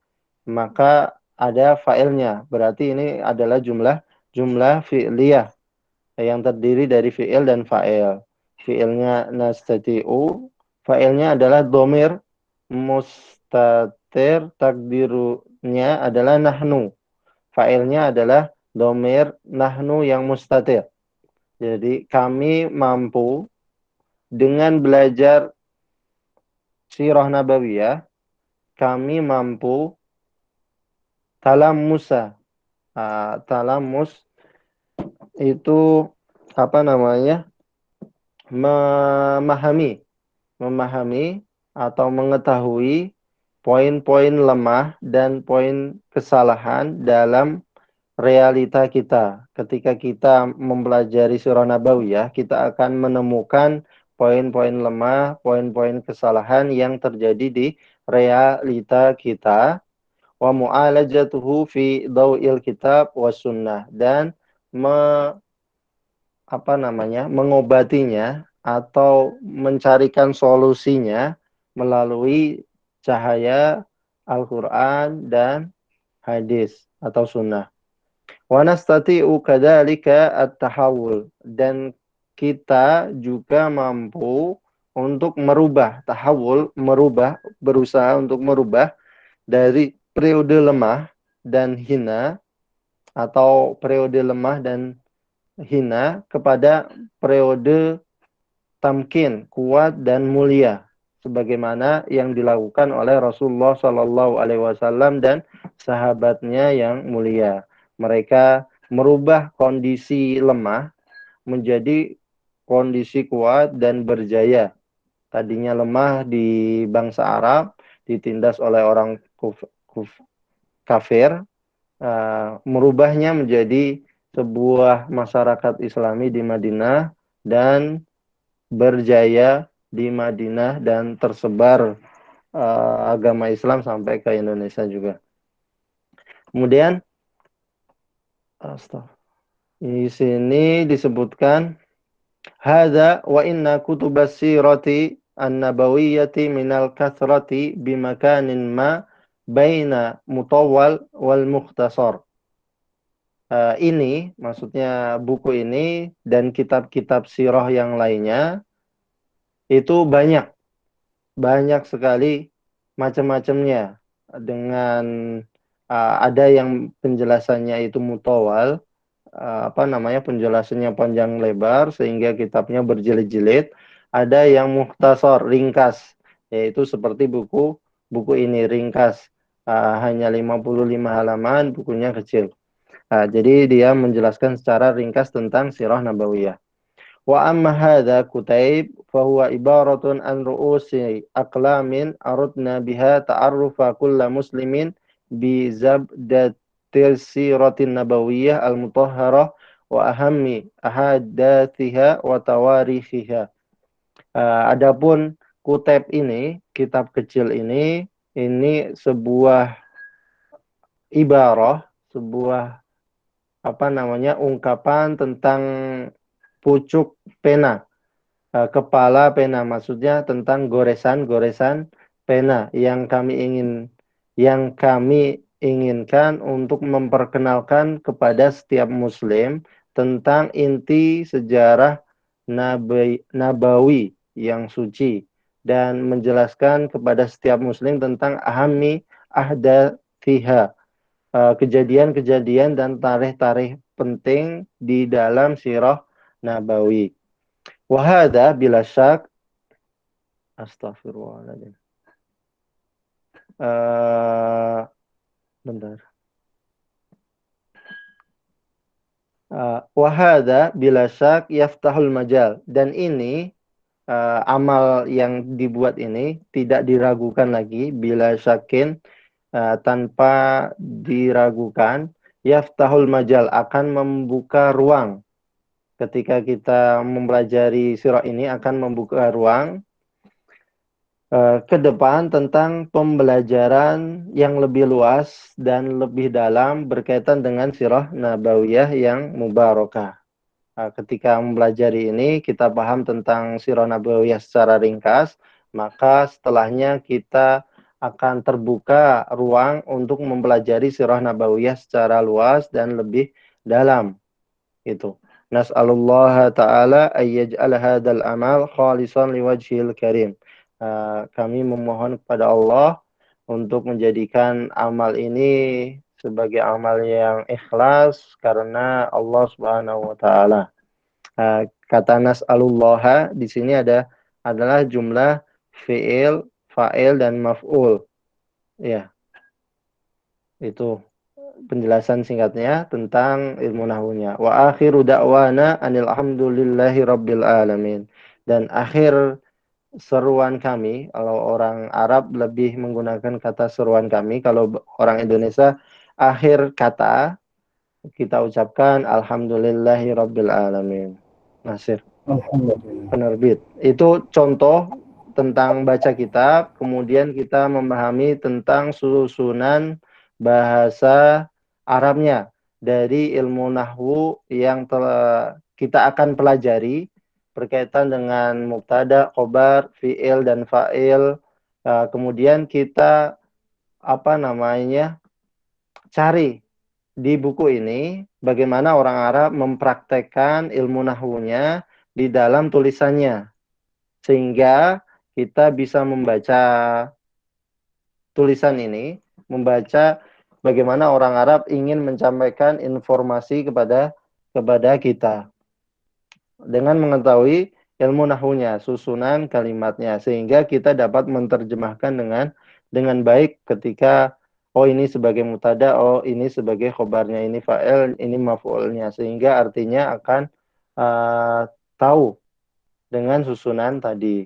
maka ada fa'ilnya. Berarti ini adalah jumlah fi'liyah yang terdiri dari fi'il dan fa'il. Fi'ilnya nastati'u, fa'ilnya adalah dhamir mustatir, takdirunya adalah nahnu. Fa'ilnya adalah dhamir nahnu yang mustatir. Jadi kami mampu dengan belajar sirah nabawiyah, kami mampu talamusa. Talamus itu apa namanya? Memahami atau mengetahui poin-poin lemah dan poin kesalahan dalam realita kita. Ketika kita mempelajari surah Nabawiyah, kita akan menemukan poin-poin lemah, poin-poin kesalahan yang terjadi di realita kita. Wa mu'alajatuhu fi dhaw'il kitab wa sunnah, dan mengobatinya atau mencarikan solusinya melalui cahaya Al-Quran dan hadis atau sunnah. Wa nastati'u kadzalika at-tahawul, dan kita juga mampu untuk berusaha untuk merubah dari periode lemah dan hina atau periode lemah dan hina kepada periode tamkin, kuat dan mulia, sebagaimana yang dilakukan oleh Rasulullah Shallallahu Alaihi Wasallam dan sahabatnya yang mulia. Mereka merubah kondisi lemah menjadi kondisi kuat dan berjaya. Tadinya lemah di bangsa Arab, ditindas oleh orang kafir, merubahnya menjadi sebuah masyarakat Islami di Madinah dan berjaya di Madinah dan tersebar agama Islam sampai ke Indonesia juga. Kemudian di sini disebutkan hadza wa inna kutubas sirati an-nabawiyyati minal kathrati bimakanin ma baina mutawwal wal mukhtasar. Ini maksudnya buku ini dan kitab-kitab sirah yang lainnya itu banyak sekali macam-macamnya, dengan ada yang penjelasannya itu mutawal, penjelasannya panjang lebar sehingga kitabnya berjilid-jilid. Ada yang mukhtasar, ringkas, yaitu seperti buku ini ringkas, hanya 55 halaman, bukunya kecil. Jadi dia menjelaskan secara ringkas tentang sirah nabawiyah. Wa amma hadha Kutaib fahuwa ibaratun an ru'usi aqlamin aradna biha ta'arrufa kulla muslimin bi zabdatil siratin nabawiyyah al-mutahharah wa ahammi ahadathiha wa tawarikhiha. Adapun Kutaib ini, kitab kecil ini sebuah ibarah, sebuah ungkapan tentang pucuk pena, kepala pena, maksudnya tentang goresan-goresan pena yang kami inginkan untuk memperkenalkan kepada setiap muslim tentang inti sejarah nabawi yang suci dan menjelaskan kepada setiap muslim tentang ahami ahdathiha, kejadian-kejadian dan tarikh-tarikh penting di dalam sirah nabawi. Wahada bila syak, astagfirullahaladzim. Bentar. Wahada bila syak yaftahul majal. Dan ini amal yang dibuat ini tidak diragukan lagi bila syakin, tanpa diragukan, yaftahul majal, akan membuka ruang. Ketika kita mempelajari sirah ini akan membuka ruang ke depan tentang pembelajaran yang lebih luas dan lebih dalam berkaitan dengan sirah nabawiyah yang mubarakah. Ketika mempelajari ini, kita paham tentang sirah nabawiyah secara ringkas, maka setelahnya kita akan terbuka ruang untuk mempelajari sirah nabawiyah secara luas dan lebih dalam. Itu. Nas'alullah ta'ala ayyaj'al hadal amal khalisan liwajhil karim. Kami memohon kepada Allah untuk menjadikan amal ini sebagai amal yang ikhlas karena Allah Subhanahu wa taala. Kata nas'alullah di sini adalah jumlah fi'il, fa'il dan maf'ul. Ya. Itu penjelasan singkatnya tentang ilmu nahwunya. Wa akhiru da'wana anil hamdulillahi rabbil alamin. Dan akhir seruan kami, kalau orang Arab lebih menggunakan kata seruan kami, kalau orang Indonesia akhir kata kita ucapkan alhamdulillahi rabbil alamin. Nasir, penerbit. Itu contoh tentang baca kitab, kemudian kita memahami tentang susunan bahasa Arabnya dari ilmu nahwu yang telah kita akan pelajari berkaitan dengan mubtada, khobar, fi'il dan fa'il. Kemudian kita cari di buku ini bagaimana orang Arab mempraktekkan ilmu nahwunya di dalam tulisannya sehingga kita bisa membaca tulisan ini, membaca bagaimana orang Arab ingin menyampaikan informasi kepada kita dengan mengetahui ilmu nahwunya, susunan kalimatnya, sehingga kita dapat menerjemahkan dengan baik ketika ini sebagai mubtada, ini sebagai khobarnya, ini fa'il, ini maf'ulnya, sehingga artinya akan tahu dengan susunan tadi.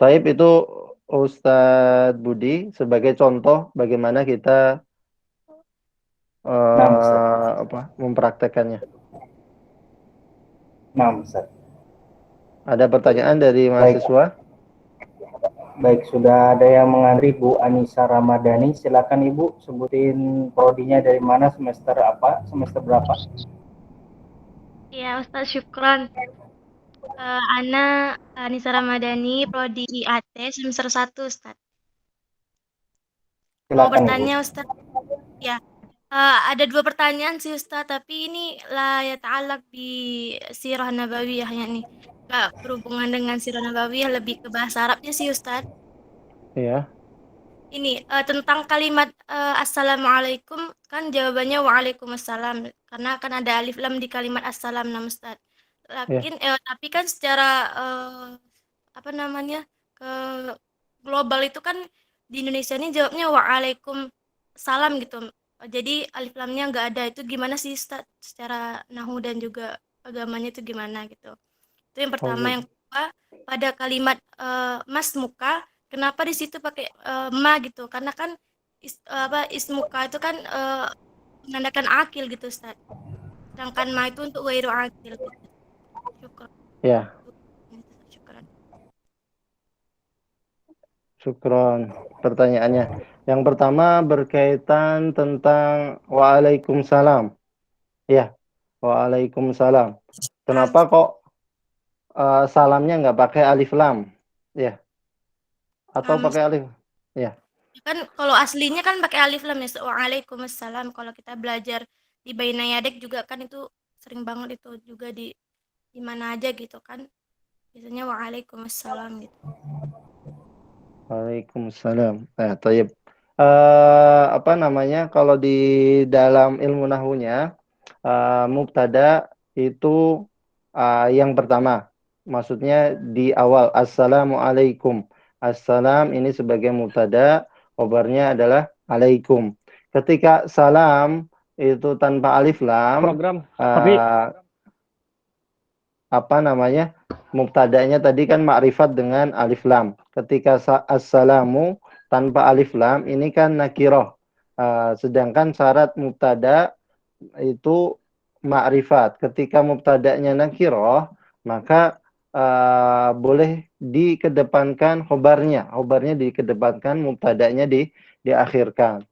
Taib itu Ustadz Budi sebagai contoh bagaimana kita mempraktekannya. Nah, Ustaz. Ada pertanyaan dari mahasiswa? Baik, sudah ada yang mengantri Bu Anissa Ramadhani. Silakan Ibu sebutin prodinya dari mana, semester apa, semester berapa? Ya, Ustaz, syukran. Ana Anissa Ramadhani, prodi IAT semester 1, Ustaz. Mau Silakan, bertanya, Ibu. Ustaz? Ya. Ada 2 pertanyaan sih, Ustaz, tapi ini la ya ta'alaq di sirah nabawiyah nih. Enggak berhubungan dengan sirah nabawiyah, lebih ke bahasa Arabnya sih, Ustaz. Iya. Ini tentang kalimat assalamualaikum, kan jawabannya waalaikumsalam karena kan ada alif lam di kalimat assalam, nah Ustaz. Tapi kan secara ke global itu kan di Indonesia ini jawabnya waalaikumsalam gitu. Jadi alif lamnya nggak ada. Itu gimana sih Ustaz secara nahwu dan juga agamanya itu gimana gitu. Itu yang Oh pertama. gitu. Yang kedua, pada kalimat mas muka, kenapa di situ pakai ma gitu? Karena kan ismuka itu kan menandakan akil gitu, Ustaz. Sedangkan ma itu untuk ghairu akil gitu. Syukran. Ya, Syukran. syukron pertanyaannya. Yang pertama berkaitan tentang waalaikumsalam. Ya, waalaikumsalam. Kenapa kok salamnya nggak pakai alif lam? Ya, atau pakai alif? Ya, Kan kalau aslinya kan pakai alif lam ya. Waalaikumsalam. Kalau kita belajar di Baina Yadek juga kan itu sering banget itu juga di mana aja gitu kan. Biasanya waalaikumsalam gitu. waalaikumsalam. Nah, tayyib. Apa namanya? Kalau di dalam ilmu nahwunya, mubtada itu yang pertama. Maksudnya di awal, assalamualaikum. Assalam ini sebagai mubtada, khobarnya adalah alaikum. Ketika salam itu tanpa alif lam, apa namanya? Mubtada'nya tadi kan ma'rifat dengan alif lam. Ketika assalamu tanpa alif lam ini kan nakirah. Sedangkan syarat mubtada itu ma'rifat. Ketika mubtada'nya nakirah, maka boleh dikedepankan khobarnya. Khobarnya dikedepankan, mubtada'nya diakhirkan.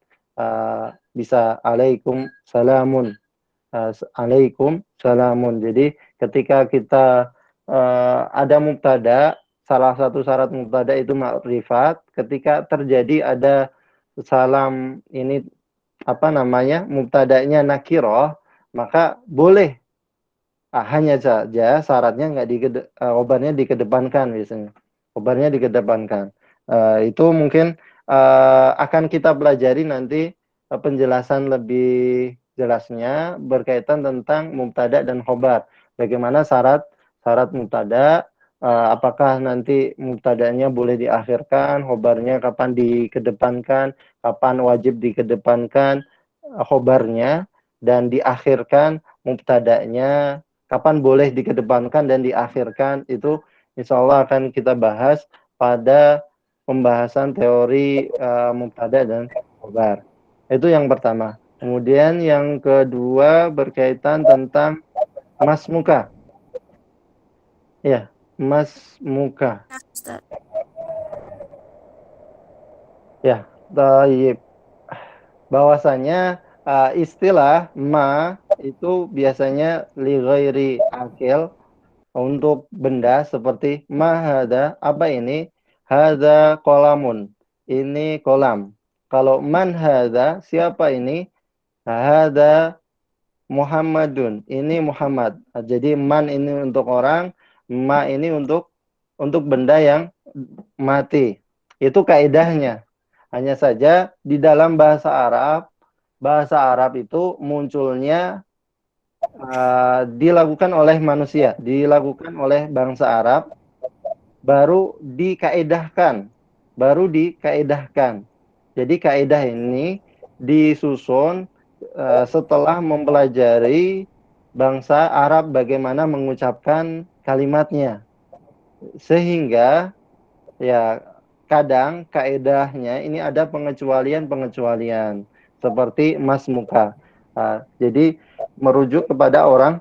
Bisa alaikum salamun. Alaikum salamun. Jadi ketika kita ada mubtada, salah satu syarat mubtada itu ma'rifat. Ketika terjadi ada salam ini apa namanya mubtadanya nakirah, maka boleh hanya saja syaratnya nggak khobarnya dikedepankan biasanya. Khobarnya dikedepankan. Itu mungkin akan kita pelajari nanti penjelasan lebih jelasnya berkaitan tentang mubtada dan khobar. Bagaimana syarat mubtada, apakah nanti mubtadanya boleh diakhirkan, khobarnya kapan dikedepankan, kapan wajib dikedepankan khobarnya, dan diakhirkan mubtadanya, kapan boleh dikedepankan dan diakhirkan. Itu insya Allah akan kita bahas pada pembahasan teori mubtada dan khobar. Itu yang pertama. Kemudian yang kedua berkaitan tentang mas muka. Ya, mas muka. Nah, Ustaz. Ya, taib. Bahwasanya istilah ma itu biasanya li ghairi akil untuk benda seperti ma hada, apa ini? Hada kolamun. Ini kolam. Kalau man hada, siapa ini? Hada Muhammadun. Ini Muhammad. Jadi man ini untuk orang, ma ini untuk benda yang mati. Itu kaidahnya. Hanya saja di dalam bahasa Arab itu munculnya dilakukan oleh manusia, dilakukan oleh bangsa Arab, baru dikaedahkan. Jadi kaidah ini disusun setelah mempelajari bangsa Arab bagaimana mengucapkan kalimatnya. Sehingga ya kadang kaedahnya ini ada pengecualian seperti mas muka. Jadi merujuk kepada orang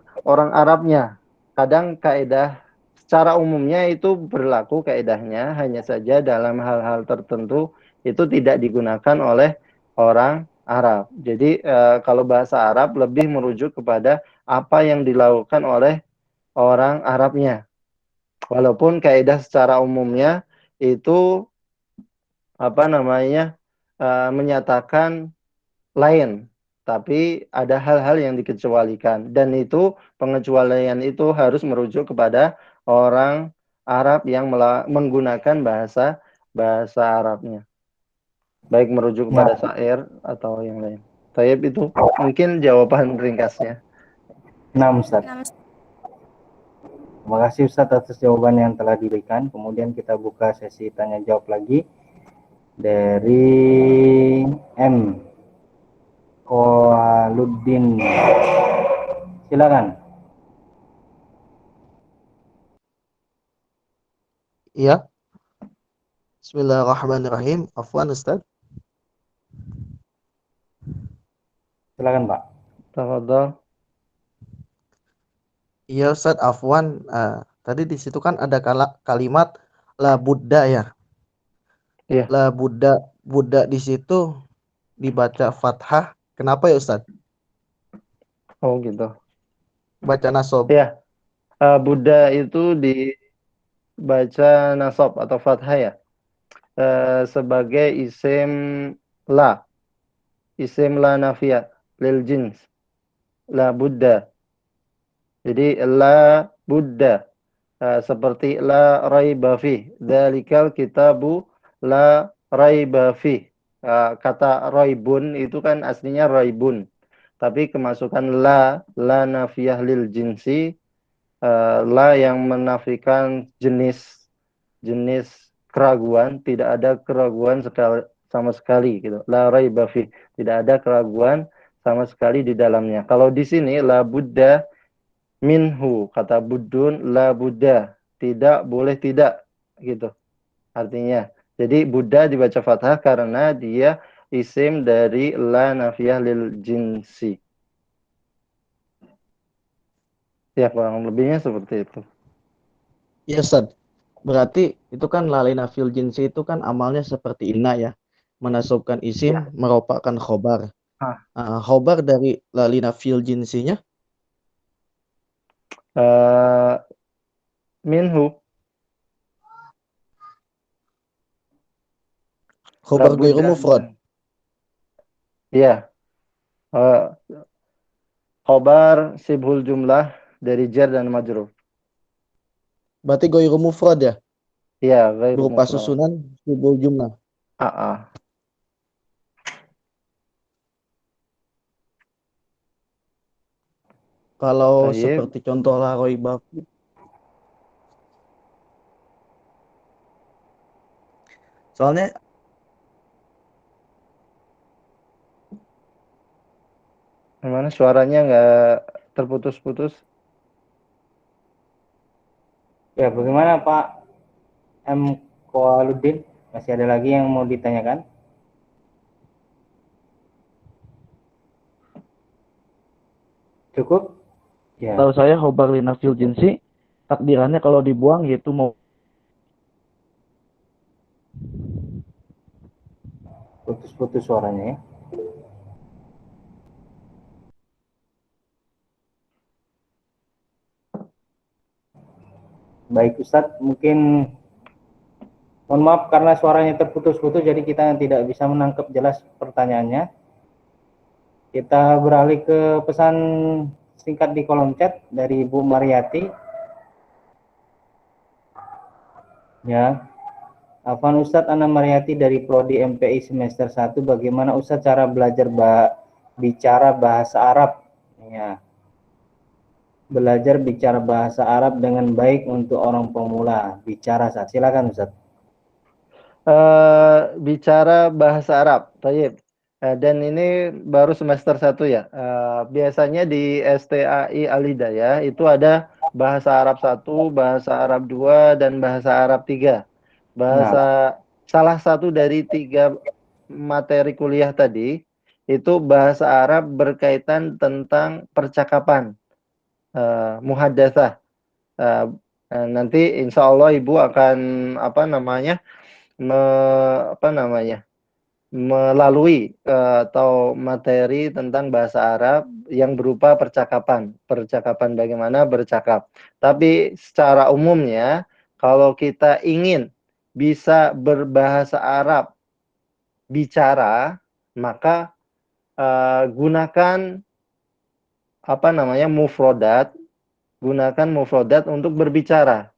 Arabnya. Kadang kaedah secara umumnya itu berlaku kaedahnya, hanya saja dalam hal-hal tertentu itu tidak digunakan oleh orang Arab. Jadi kalau bahasa Arab lebih merujuk kepada apa yang dilakukan oleh orang Arabnya. Walaupun kaidah secara umumnya itu apa namanya menyatakan lain, tapi ada hal-hal yang dikecualikan, dan itu pengecualian itu harus merujuk kepada orang Arab yang menggunakan bahasa Arabnya, baik merujuk kepada syair atau yang lain. Tayyib, itu mungkin jawaban ringkasnya. Nah, Ustaz. Terima kasih Ustaz atas jawaban yang telah diberikan. Kemudian kita buka sesi tanya jawab lagi dari M. Koaluddin. Silakan. Iya. Bismillahirrahmanirrahim. Afwan Ustaz. Silakan Pak. Tafadhol. Iya Ustaz, afwan. Tadi di situ kan ada kalimat la Buddha ya. Iya. La Buddha. Buddha di situ dibaca fathah. Kenapa ya Ustaz? Oh gitu. Baca nasab. Ya, Buddha itu dibaca nasab atau fathah ya, sebagai isim la nafiyah lil jins, la Buddha. Jadi la Buddha, seperti la raiba fih, dzalikal kitabu la raiba fih. Kata raibun itu kan aslinya raibun, tapi kemasukan la nafiyah lil jinsi, la yang menafikan jenis keraguan, tidak ada keraguan sama sekali gitu. La raiba fi, tidak ada keraguan sama sekali di dalamnya. Kalau di sini la Buddha minhu, kata Buddun la Buddha, tidak boleh tidak gitu artinya. Jadi Buddha dibaca fathah karena dia isim dari la nafiyah lil jinsi. Ya, kurang lebihnya seperti itu. Iya Ustaz. Berarti itu kan lalina fil jinsi itu kan amalnya seperti inna ya. Menasabkan isim Ya. merupakan khobar. Ah. Khobar dari lalina fil jinsinya Minhu la khobar ghairu Buddha. mufrad. Iya. Khobar sibhul jumlah dari jar dan majrur. Berarti ghairu mufrad ya. Iya, ghairu Berupa mufrad. susunan sibul jumlah. Kalau Baik. seperti contoh la raiba fi. Soalnya Gimana suaranya nggak terputus-putus? Ya, bagaimana Pak M. Koaludin? Masih ada lagi yang mau ditanyakan? Cukup? Ya, tahu saya khobar lina fil jinsi takdirannya kalau dibuang yaitu mau putus-putus suaranya ya. Baik Ustadz, mungkin mohon maaf karena suaranya terputus-putus jadi kita tidak bisa menangkap jelas pertanyaannya. Kita beralih ke pesan singkat di kolom chat dari Bu Mariati. Ya. Afwan Ustadz, Ana Mariati dari Prodi MPI semester 1. Bagaimana Ustadz cara belajar bicara bahasa Arab? Ya. Belajar bicara bahasa Arab dengan baik untuk orang pemula bicara. Silakan Ustadz. Bicara bahasa Arab, Tayyib. Dan ini baru semester 1 ya. Biasanya di STAI Al-Hidayah itu ada bahasa Arab 1, bahasa Arab 2, dan bahasa Arab 3. Salah satu dari 3 materi kuliah tadi itu bahasa Arab berkaitan tentang percakapan, muhadatsah. Nanti insya Allah Ibu akan melalui atau materi tentang bahasa Arab yang berupa percakapan bagaimana bercakap. Tapi secara umumnya kalau kita ingin bisa berbahasa Arab bicara, maka gunakan mufrodat untuk berbicara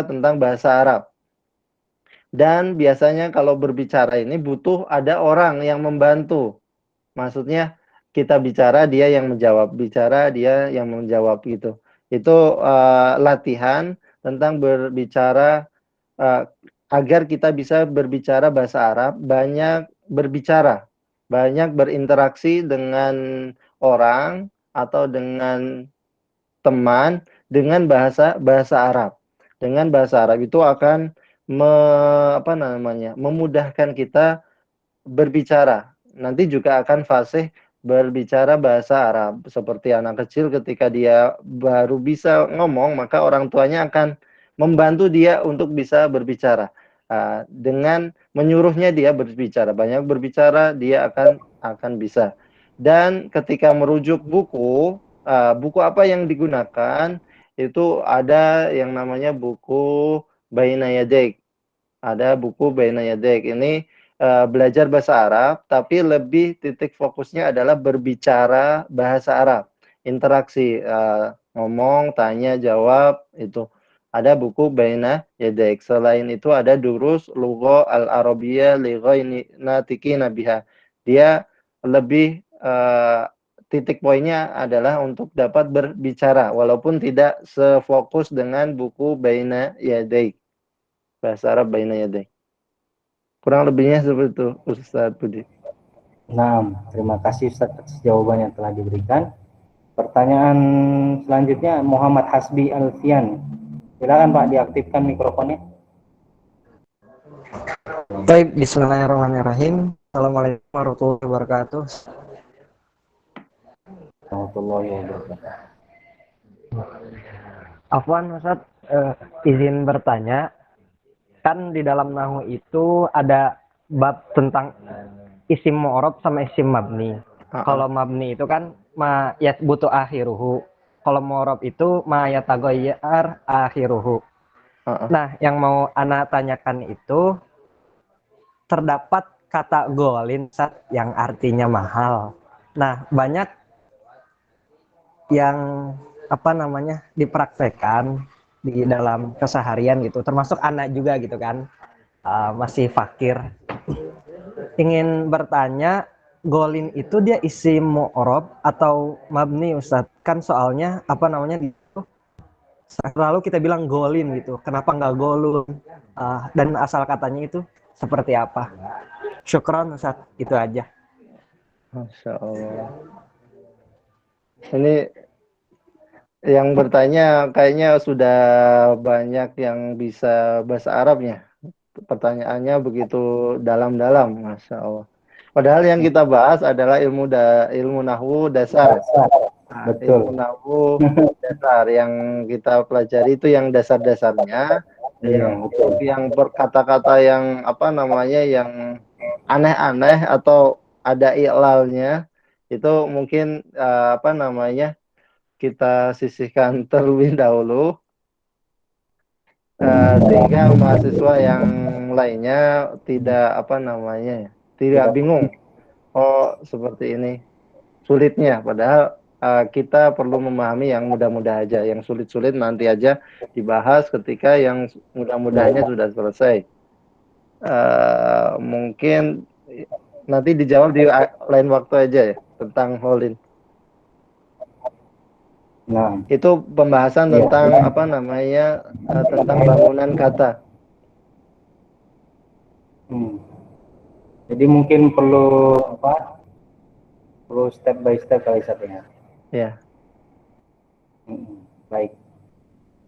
tentang bahasa Arab. Dan biasanya kalau berbicara ini butuh ada orang yang membantu. Maksudnya kita bicara, dia yang menjawab. Bicara, dia yang menjawab gitu. Itu latihan tentang berbicara agar kita bisa berbicara bahasa Arab, banyak berbicara, banyak berinteraksi dengan orang atau dengan teman dengan bahasa Arab. dengan bahasa Arab itu akan memudahkan kita berbicara. Nanti juga akan fasih berbicara bahasa Arab. Seperti anak kecil ketika dia baru bisa ngomong, maka orang tuanya akan membantu dia untuk bisa berbicara. Dengan menyuruhnya dia berbicara, banyak berbicara, dia akan bisa. Dan ketika merujuk buku, buku apa yang digunakan, itu ada yang namanya buku Baina Yadik. Ada buku Baina Yadik. Ini belajar bahasa Arab, tapi lebih titik fokusnya adalah berbicara bahasa Arab. Interaksi, ngomong, tanya, jawab, itu. Ada buku Baina Yadik. Selain itu ada Durus Lugha Al-Arabiyyah li Ghairi Natiqina biha. Dia lebih titik poinnya adalah untuk dapat berbicara, walaupun tidak sefokus dengan buku Baina Yadik. Bahasa Arab Baina Yadik. Kurang lebihnya seperti itu, Ustaz Budi. Nah, terima kasih Ustaz atas jawaban yang telah diberikan. Pertanyaan selanjutnya Muhammad Hasbi Alfian. Silakan Pak, diaktifkan mikrofonnya. Baik, bismillahirrahmanirrahim. Assalamualaikum warahmatullahi wabarakatuh. Warahmatullahi wabarakatuh. Afwan Ustaz, izin bertanya. Kan di dalam nahwu itu ada bab tentang isim mu'rab sama isim mabni. Kalau mabni itu kan ma butuh akhiruhu. Kalau mu'rab itu ma yataghayyar akhiruhu. Nah, yang mau ana tanyakan itu terdapat kata golin yang artinya mahal. Nah, banyak yang dipraktekkan di dalam keseharian gitu, termasuk anak juga gitu kan, masih fakir. Ingin bertanya, golin itu dia isim mu'rab atau mabni Ustadz? Kan soalnya gitu, lalu kita bilang golin gitu, kenapa nggak golun? Dan asal katanya itu seperti apa? Syukron Ustadz, itu aja. Masya Allah. Ini yang bertanya kayaknya sudah banyak yang bisa bahasa Arabnya. Pertanyaannya begitu dalam-dalam, Masya Allah. Padahal yang kita bahas adalah ilmu nahwu dasar. Betul. Ilmu nahwu dasar yang kita pelajari itu yang dasar-dasarnya. Yang berkata-kata yang yang aneh-aneh atau ada i'lalnya itu mungkin kita sisihkan terlebih dahulu sehingga mahasiswa yang lainnya tidak bingung. Oh, seperti ini sulitnya, padahal kita perlu memahami yang mudah-mudah aja, yang sulit-sulit nanti aja dibahas ketika yang mudah-mudahnya sudah selesai. Mungkin nanti dijawab di lain waktu aja ya tentang Holin. Nah, itu pembahasan tentang tentang bangunan kata. Jadi mungkin perlu step by step kali satunya. Ya. Baik.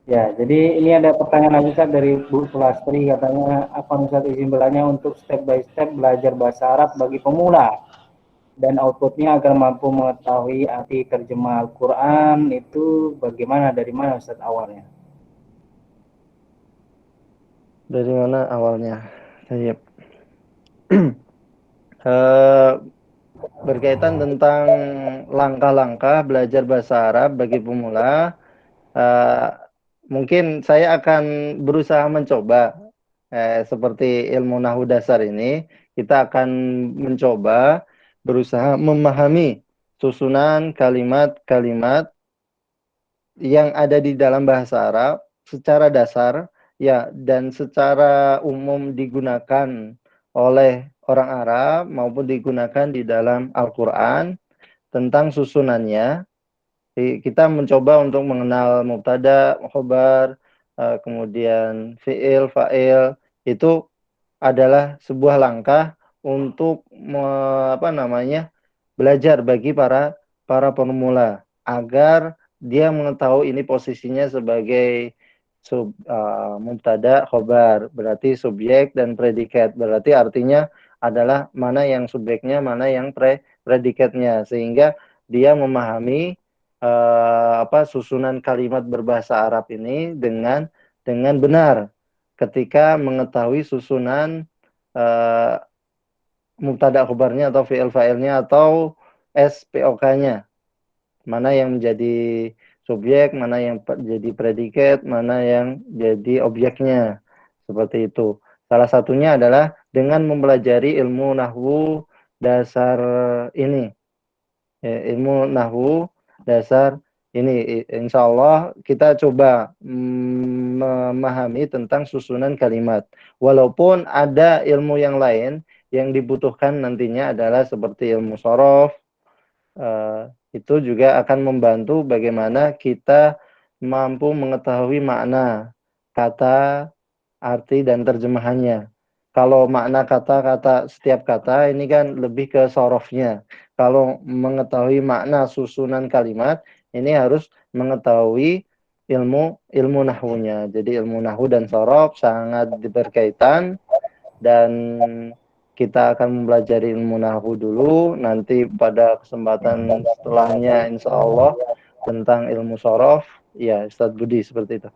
Ya, jadi ini ada pertanyaan lagi Ustaz dari Bu Sulastri, katanya apa Ustaz izin bertanya untuk step by step belajar bahasa Arab bagi pemula dan outputnya agar mampu mengetahui arti terjemah Al-Quran itu bagaimana, dari mana Ustaz awalnya? Dari mana awalnya? Saya berkaitan tentang langkah-langkah belajar bahasa Arab bagi pemula, mungkin saya akan berusaha mencoba seperti ilmu nahwu dasar ini, kita akan mencoba berusaha memahami susunan kalimat-kalimat yang ada di dalam bahasa Arab secara dasar ya, dan secara umum digunakan oleh orang Arab maupun digunakan di dalam Al-Quran tentang susunannya. Kita mencoba untuk mengenal mubtada, khobar, kemudian fi'il, fa'il. Itu adalah sebuah langkah untuk belajar bagi para pemula agar dia mengetahui ini posisinya sebagai mubtada, khobar, berarti subjek dan predikat. Berarti artinya adalah mana yang subjeknya, mana yang predikatnya, sehingga dia memahami susunan kalimat berbahasa Arab ini dengan benar ketika mengetahui susunan mubtada khobarnya atau fi'il fa'ilnya atau SPOK-nya. Mana yang menjadi subjek, mana yang jadi predikat, mana yang jadi objeknya. Seperti itu. Salah satunya adalah dengan mempelajari ilmu nahwu dasar ini. Ilmu nahwu dasar ini. Insya Allah kita coba memahami tentang susunan kalimat. Walaupun ada ilmu yang lain yang dibutuhkan nantinya adalah seperti ilmu shorof, itu juga akan membantu bagaimana kita mampu mengetahui makna kata, arti, dan terjemahannya. Kalau makna kata-kata, setiap kata ini kan lebih ke sorofnya. Kalau mengetahui makna susunan kalimat, ini harus mengetahui ilmu nahwunya. Jadi ilmu nahwu dan sorof sangat berkaitan, dan kita akan mempelajari ilmu nahwu dulu, nanti pada kesempatan setelahnya insya Allah tentang ilmu sorof. Ya, Ustadz Budi, seperti itu.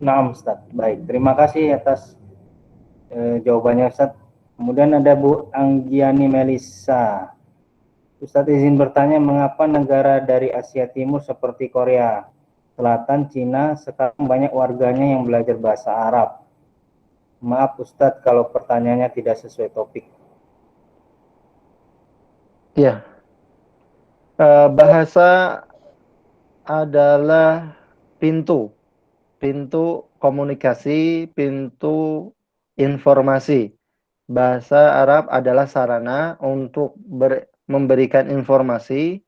Nah, Ustaz. Baik, terima kasih atas jawabannya, Ustaz. Kemudian ada Bu Anggiani Melisa. Ustaz izin bertanya, mengapa negara dari Asia Timur seperti Korea Selatan, Cina, sekarang banyak warganya yang belajar bahasa Arab? Maaf Ustadz kalau pertanyaannya tidak sesuai topik. Ya, bahasa adalah pintu komunikasi, pintu informasi. Bahasa Arab adalah sarana untuk memberikan informasi,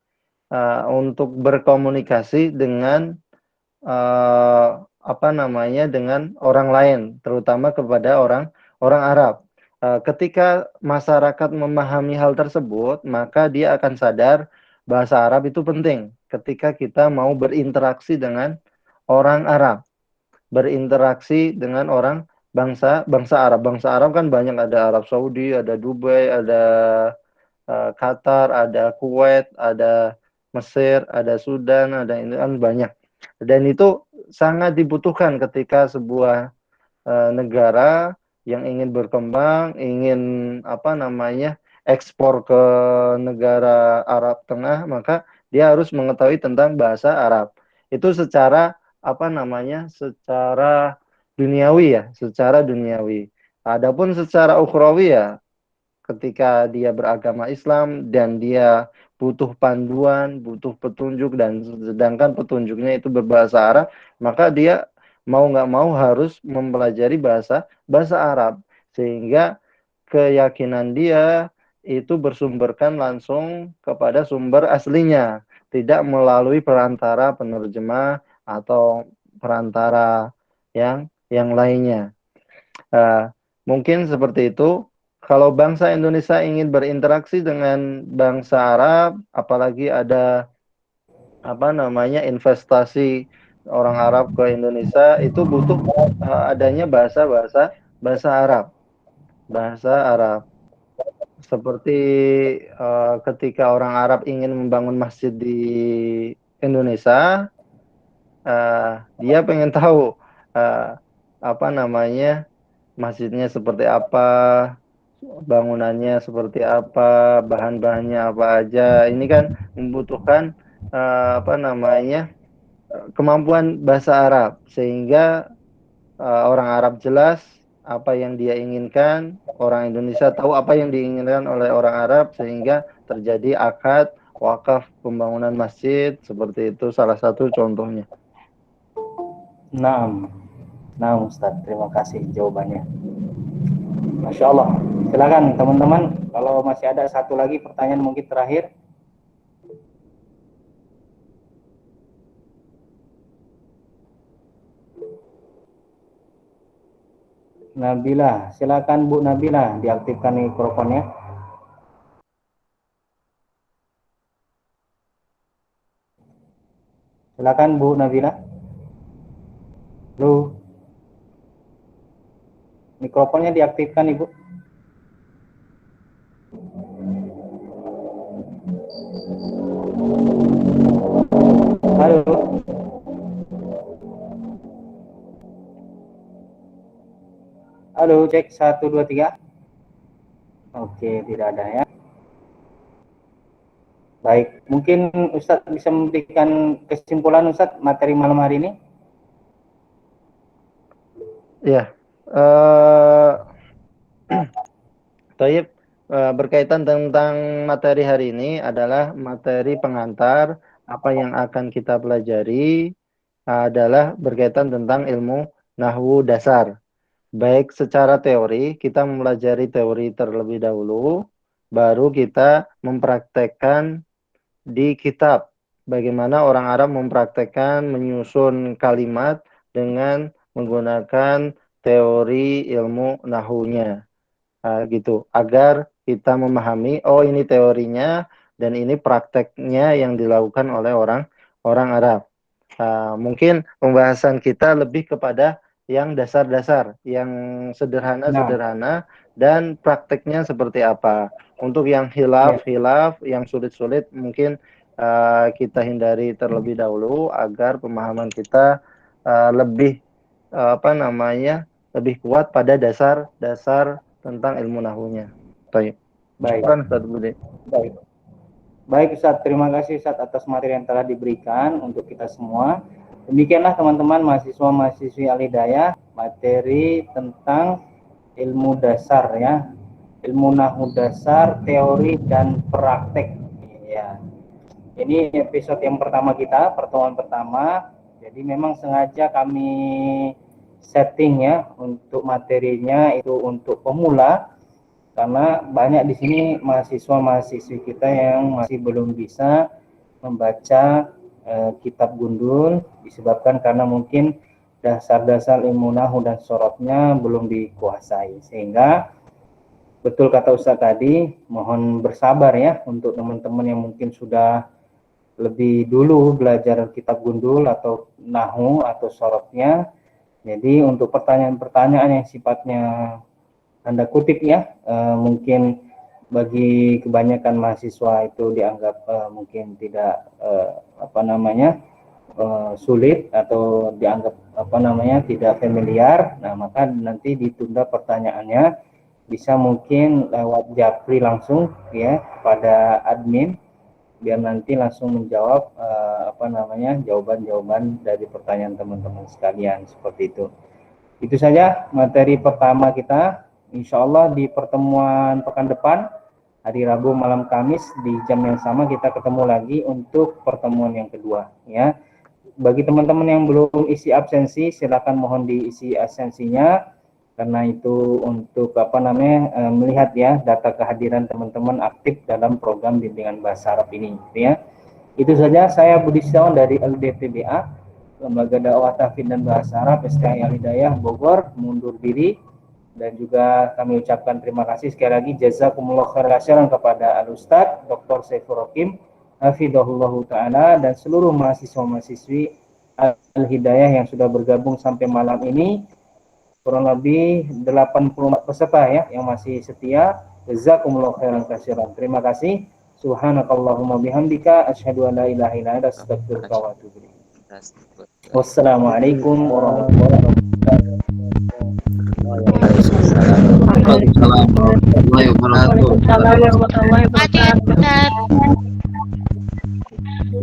untuk berkomunikasi dengan dengan orang lain, terutama kepada orang Arab. Ketika masyarakat memahami hal tersebut, maka dia akan sadar bahasa Arab itu penting ketika kita mau berinteraksi dengan orang Arab, berinteraksi dengan orang bangsa Arab. Bangsa Arab kan banyak, ada Arab Saudi, ada Dubai, ada Qatar, ada Kuwait, ada Mesir, ada Sudan, ada ini kan banyak. Dan itu sangat dibutuhkan ketika sebuah negara yang ingin berkembang, ingin ekspor ke negara Arab Tengah, maka dia harus mengetahui tentang bahasa Arab. Itu secara secara duniawi ya, secara duniawi. Adapun secara ukhrawi ya, ketika dia beragama Islam dan dia butuh panduan, butuh petunjuk, dan sedangkan petunjuknya itu berbahasa Arab, maka dia mau nggak mau harus mempelajari bahasa Arab, sehingga keyakinan dia itu bersumberkan langsung kepada sumber aslinya, tidak melalui perantara penerjemah atau perantara yang lainnya. Mungkin seperti itu. Kalau bangsa Indonesia ingin berinteraksi dengan bangsa Arab, apalagi ada investasi orang Arab ke Indonesia, itu butuh adanya bahasa Arab. Bahasa Arab. Seperti ketika orang Arab ingin membangun masjid di Indonesia, dia pengen tahu masjidnya seperti apa, bangunannya seperti apa, bahan-bahannya apa aja. Ini kan membutuhkan kemampuan bahasa Arab, sehingga orang Arab jelas apa yang dia inginkan, orang Indonesia tahu apa yang diinginkan oleh orang Arab, sehingga terjadi akad wakaf pembangunan masjid. Seperti itu salah satu contohnya. Nah Ustaz, terima kasih jawabannya. Masya Allah. Silakan teman-teman, kalau masih ada satu lagi pertanyaan mungkin terakhir. Nabila, silakan Bu Nabila, diaktifkan mikrofonnya. Silakan Bu Nabila. Halo. Mikrofonnya diaktifkan, Ibu. Halo. Halo, cek 1 2 3. Oke, tidak ada ya. Baik, mungkin Ustadz bisa memberikan kesimpulan Ustadz materi malam hari ini. Ya, Taib, berkaitan tentang materi hari ini adalah materi pengantar. Apa yang akan kita pelajari adalah berkaitan tentang ilmu nahwu dasar. Baik secara teori, kita mempelajari teori terlebih dahulu, baru kita mempraktekkan di kitab. Bagaimana orang Arab mempraktekkan menyusun kalimat dengan menggunakan teori ilmu nahwunya. Gitu, agar kita memahami, oh ini teorinya dan ini prakteknya yang dilakukan oleh orang Arab. Mungkin pembahasan kita lebih kepada yang dasar-dasar, yang sederhana-sederhana, dan prakteknya seperti apa. Untuk yang hilaf, yang sulit-sulit mungkin kita hindari terlebih dahulu agar pemahaman kita lebih lebih kuat pada dasar-dasar tentang ilmu nahwunya. Baik. Ustaz Budi. Baik Ustaz, terima kasih Ustaz atas materi yang telah diberikan untuk kita semua. Demikianlah teman-teman mahasiswa-mahasiswi Al-Hidayah, materi tentang ilmu dasar ya. Ilmu nahwu dasar, teori dan praktek. Ya. Ini episode yang pertama kita, pertemuan pertama. Jadi memang sengaja kami setting ya untuk materinya itu untuk pemula, karena banyak di sini mahasiswa-mahasiswi kita yang masih belum bisa membaca kitab gundul, disebabkan karena mungkin dasar-dasar ilmu nahwu dan sorotnya belum dikuasai. Sehingga betul kata Ustaz tadi, mohon bersabar ya untuk teman-teman yang mungkin sudah lebih dulu belajar kitab gundul atau nahwu atau sorotnya. Jadi untuk pertanyaan-pertanyaan yang sifatnya tanda kutip ya, mungkin bagi kebanyakan mahasiswa itu dianggap mungkin tidak sulit atau dianggap tidak familiar. Nah, maka nanti ditunda pertanyaannya, bisa mungkin lewat japri langsung ya pada admin, biar nanti langsung menjawab jawaban-jawaban dari pertanyaan teman-teman sekalian, seperti itu. Itu saja materi pertama kita. Insya Allah di pertemuan pekan depan hari Rabu malam Kamis di jam yang sama kita ketemu lagi untuk pertemuan yang kedua ya. Bagi teman-teman yang belum isi absensi, silakan mohon diisi absensinya, karena itu untuk melihat ya data kehadiran teman-teman aktif dalam program bimbingan bahasa Arab ini ya. Itu saja, saya Budi Setiawan dari LDPBA, Lembaga Dakwah Tahfidz dan Bahasa Arab SKI Al-Hidayah Bogor, mundur diri. Dan juga kami ucapkan terima kasih sekali lagi, jazakumullah khairan kepada Al-Ustadz Dr. Saifur Rohim hafidhahullahu ta'ala, dan seluruh mahasiswa-mahasiswi Al-Hidayah yang sudah bergabung sampai malam ini. Kurang lebih 84 peserta ya yang masih setia. Jazakumullah khairan katsiran. Terima kasih. Subhanakallahumma bihamdika asyhadu an la ilaha illa anta astaghfiruka wa atubu ilaik. Wassalamualaikum warahmatullahi wabarakatuh. Waalaikumsalam warahmatullahi wabarakatuh.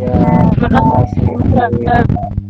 Ya, terima kasih.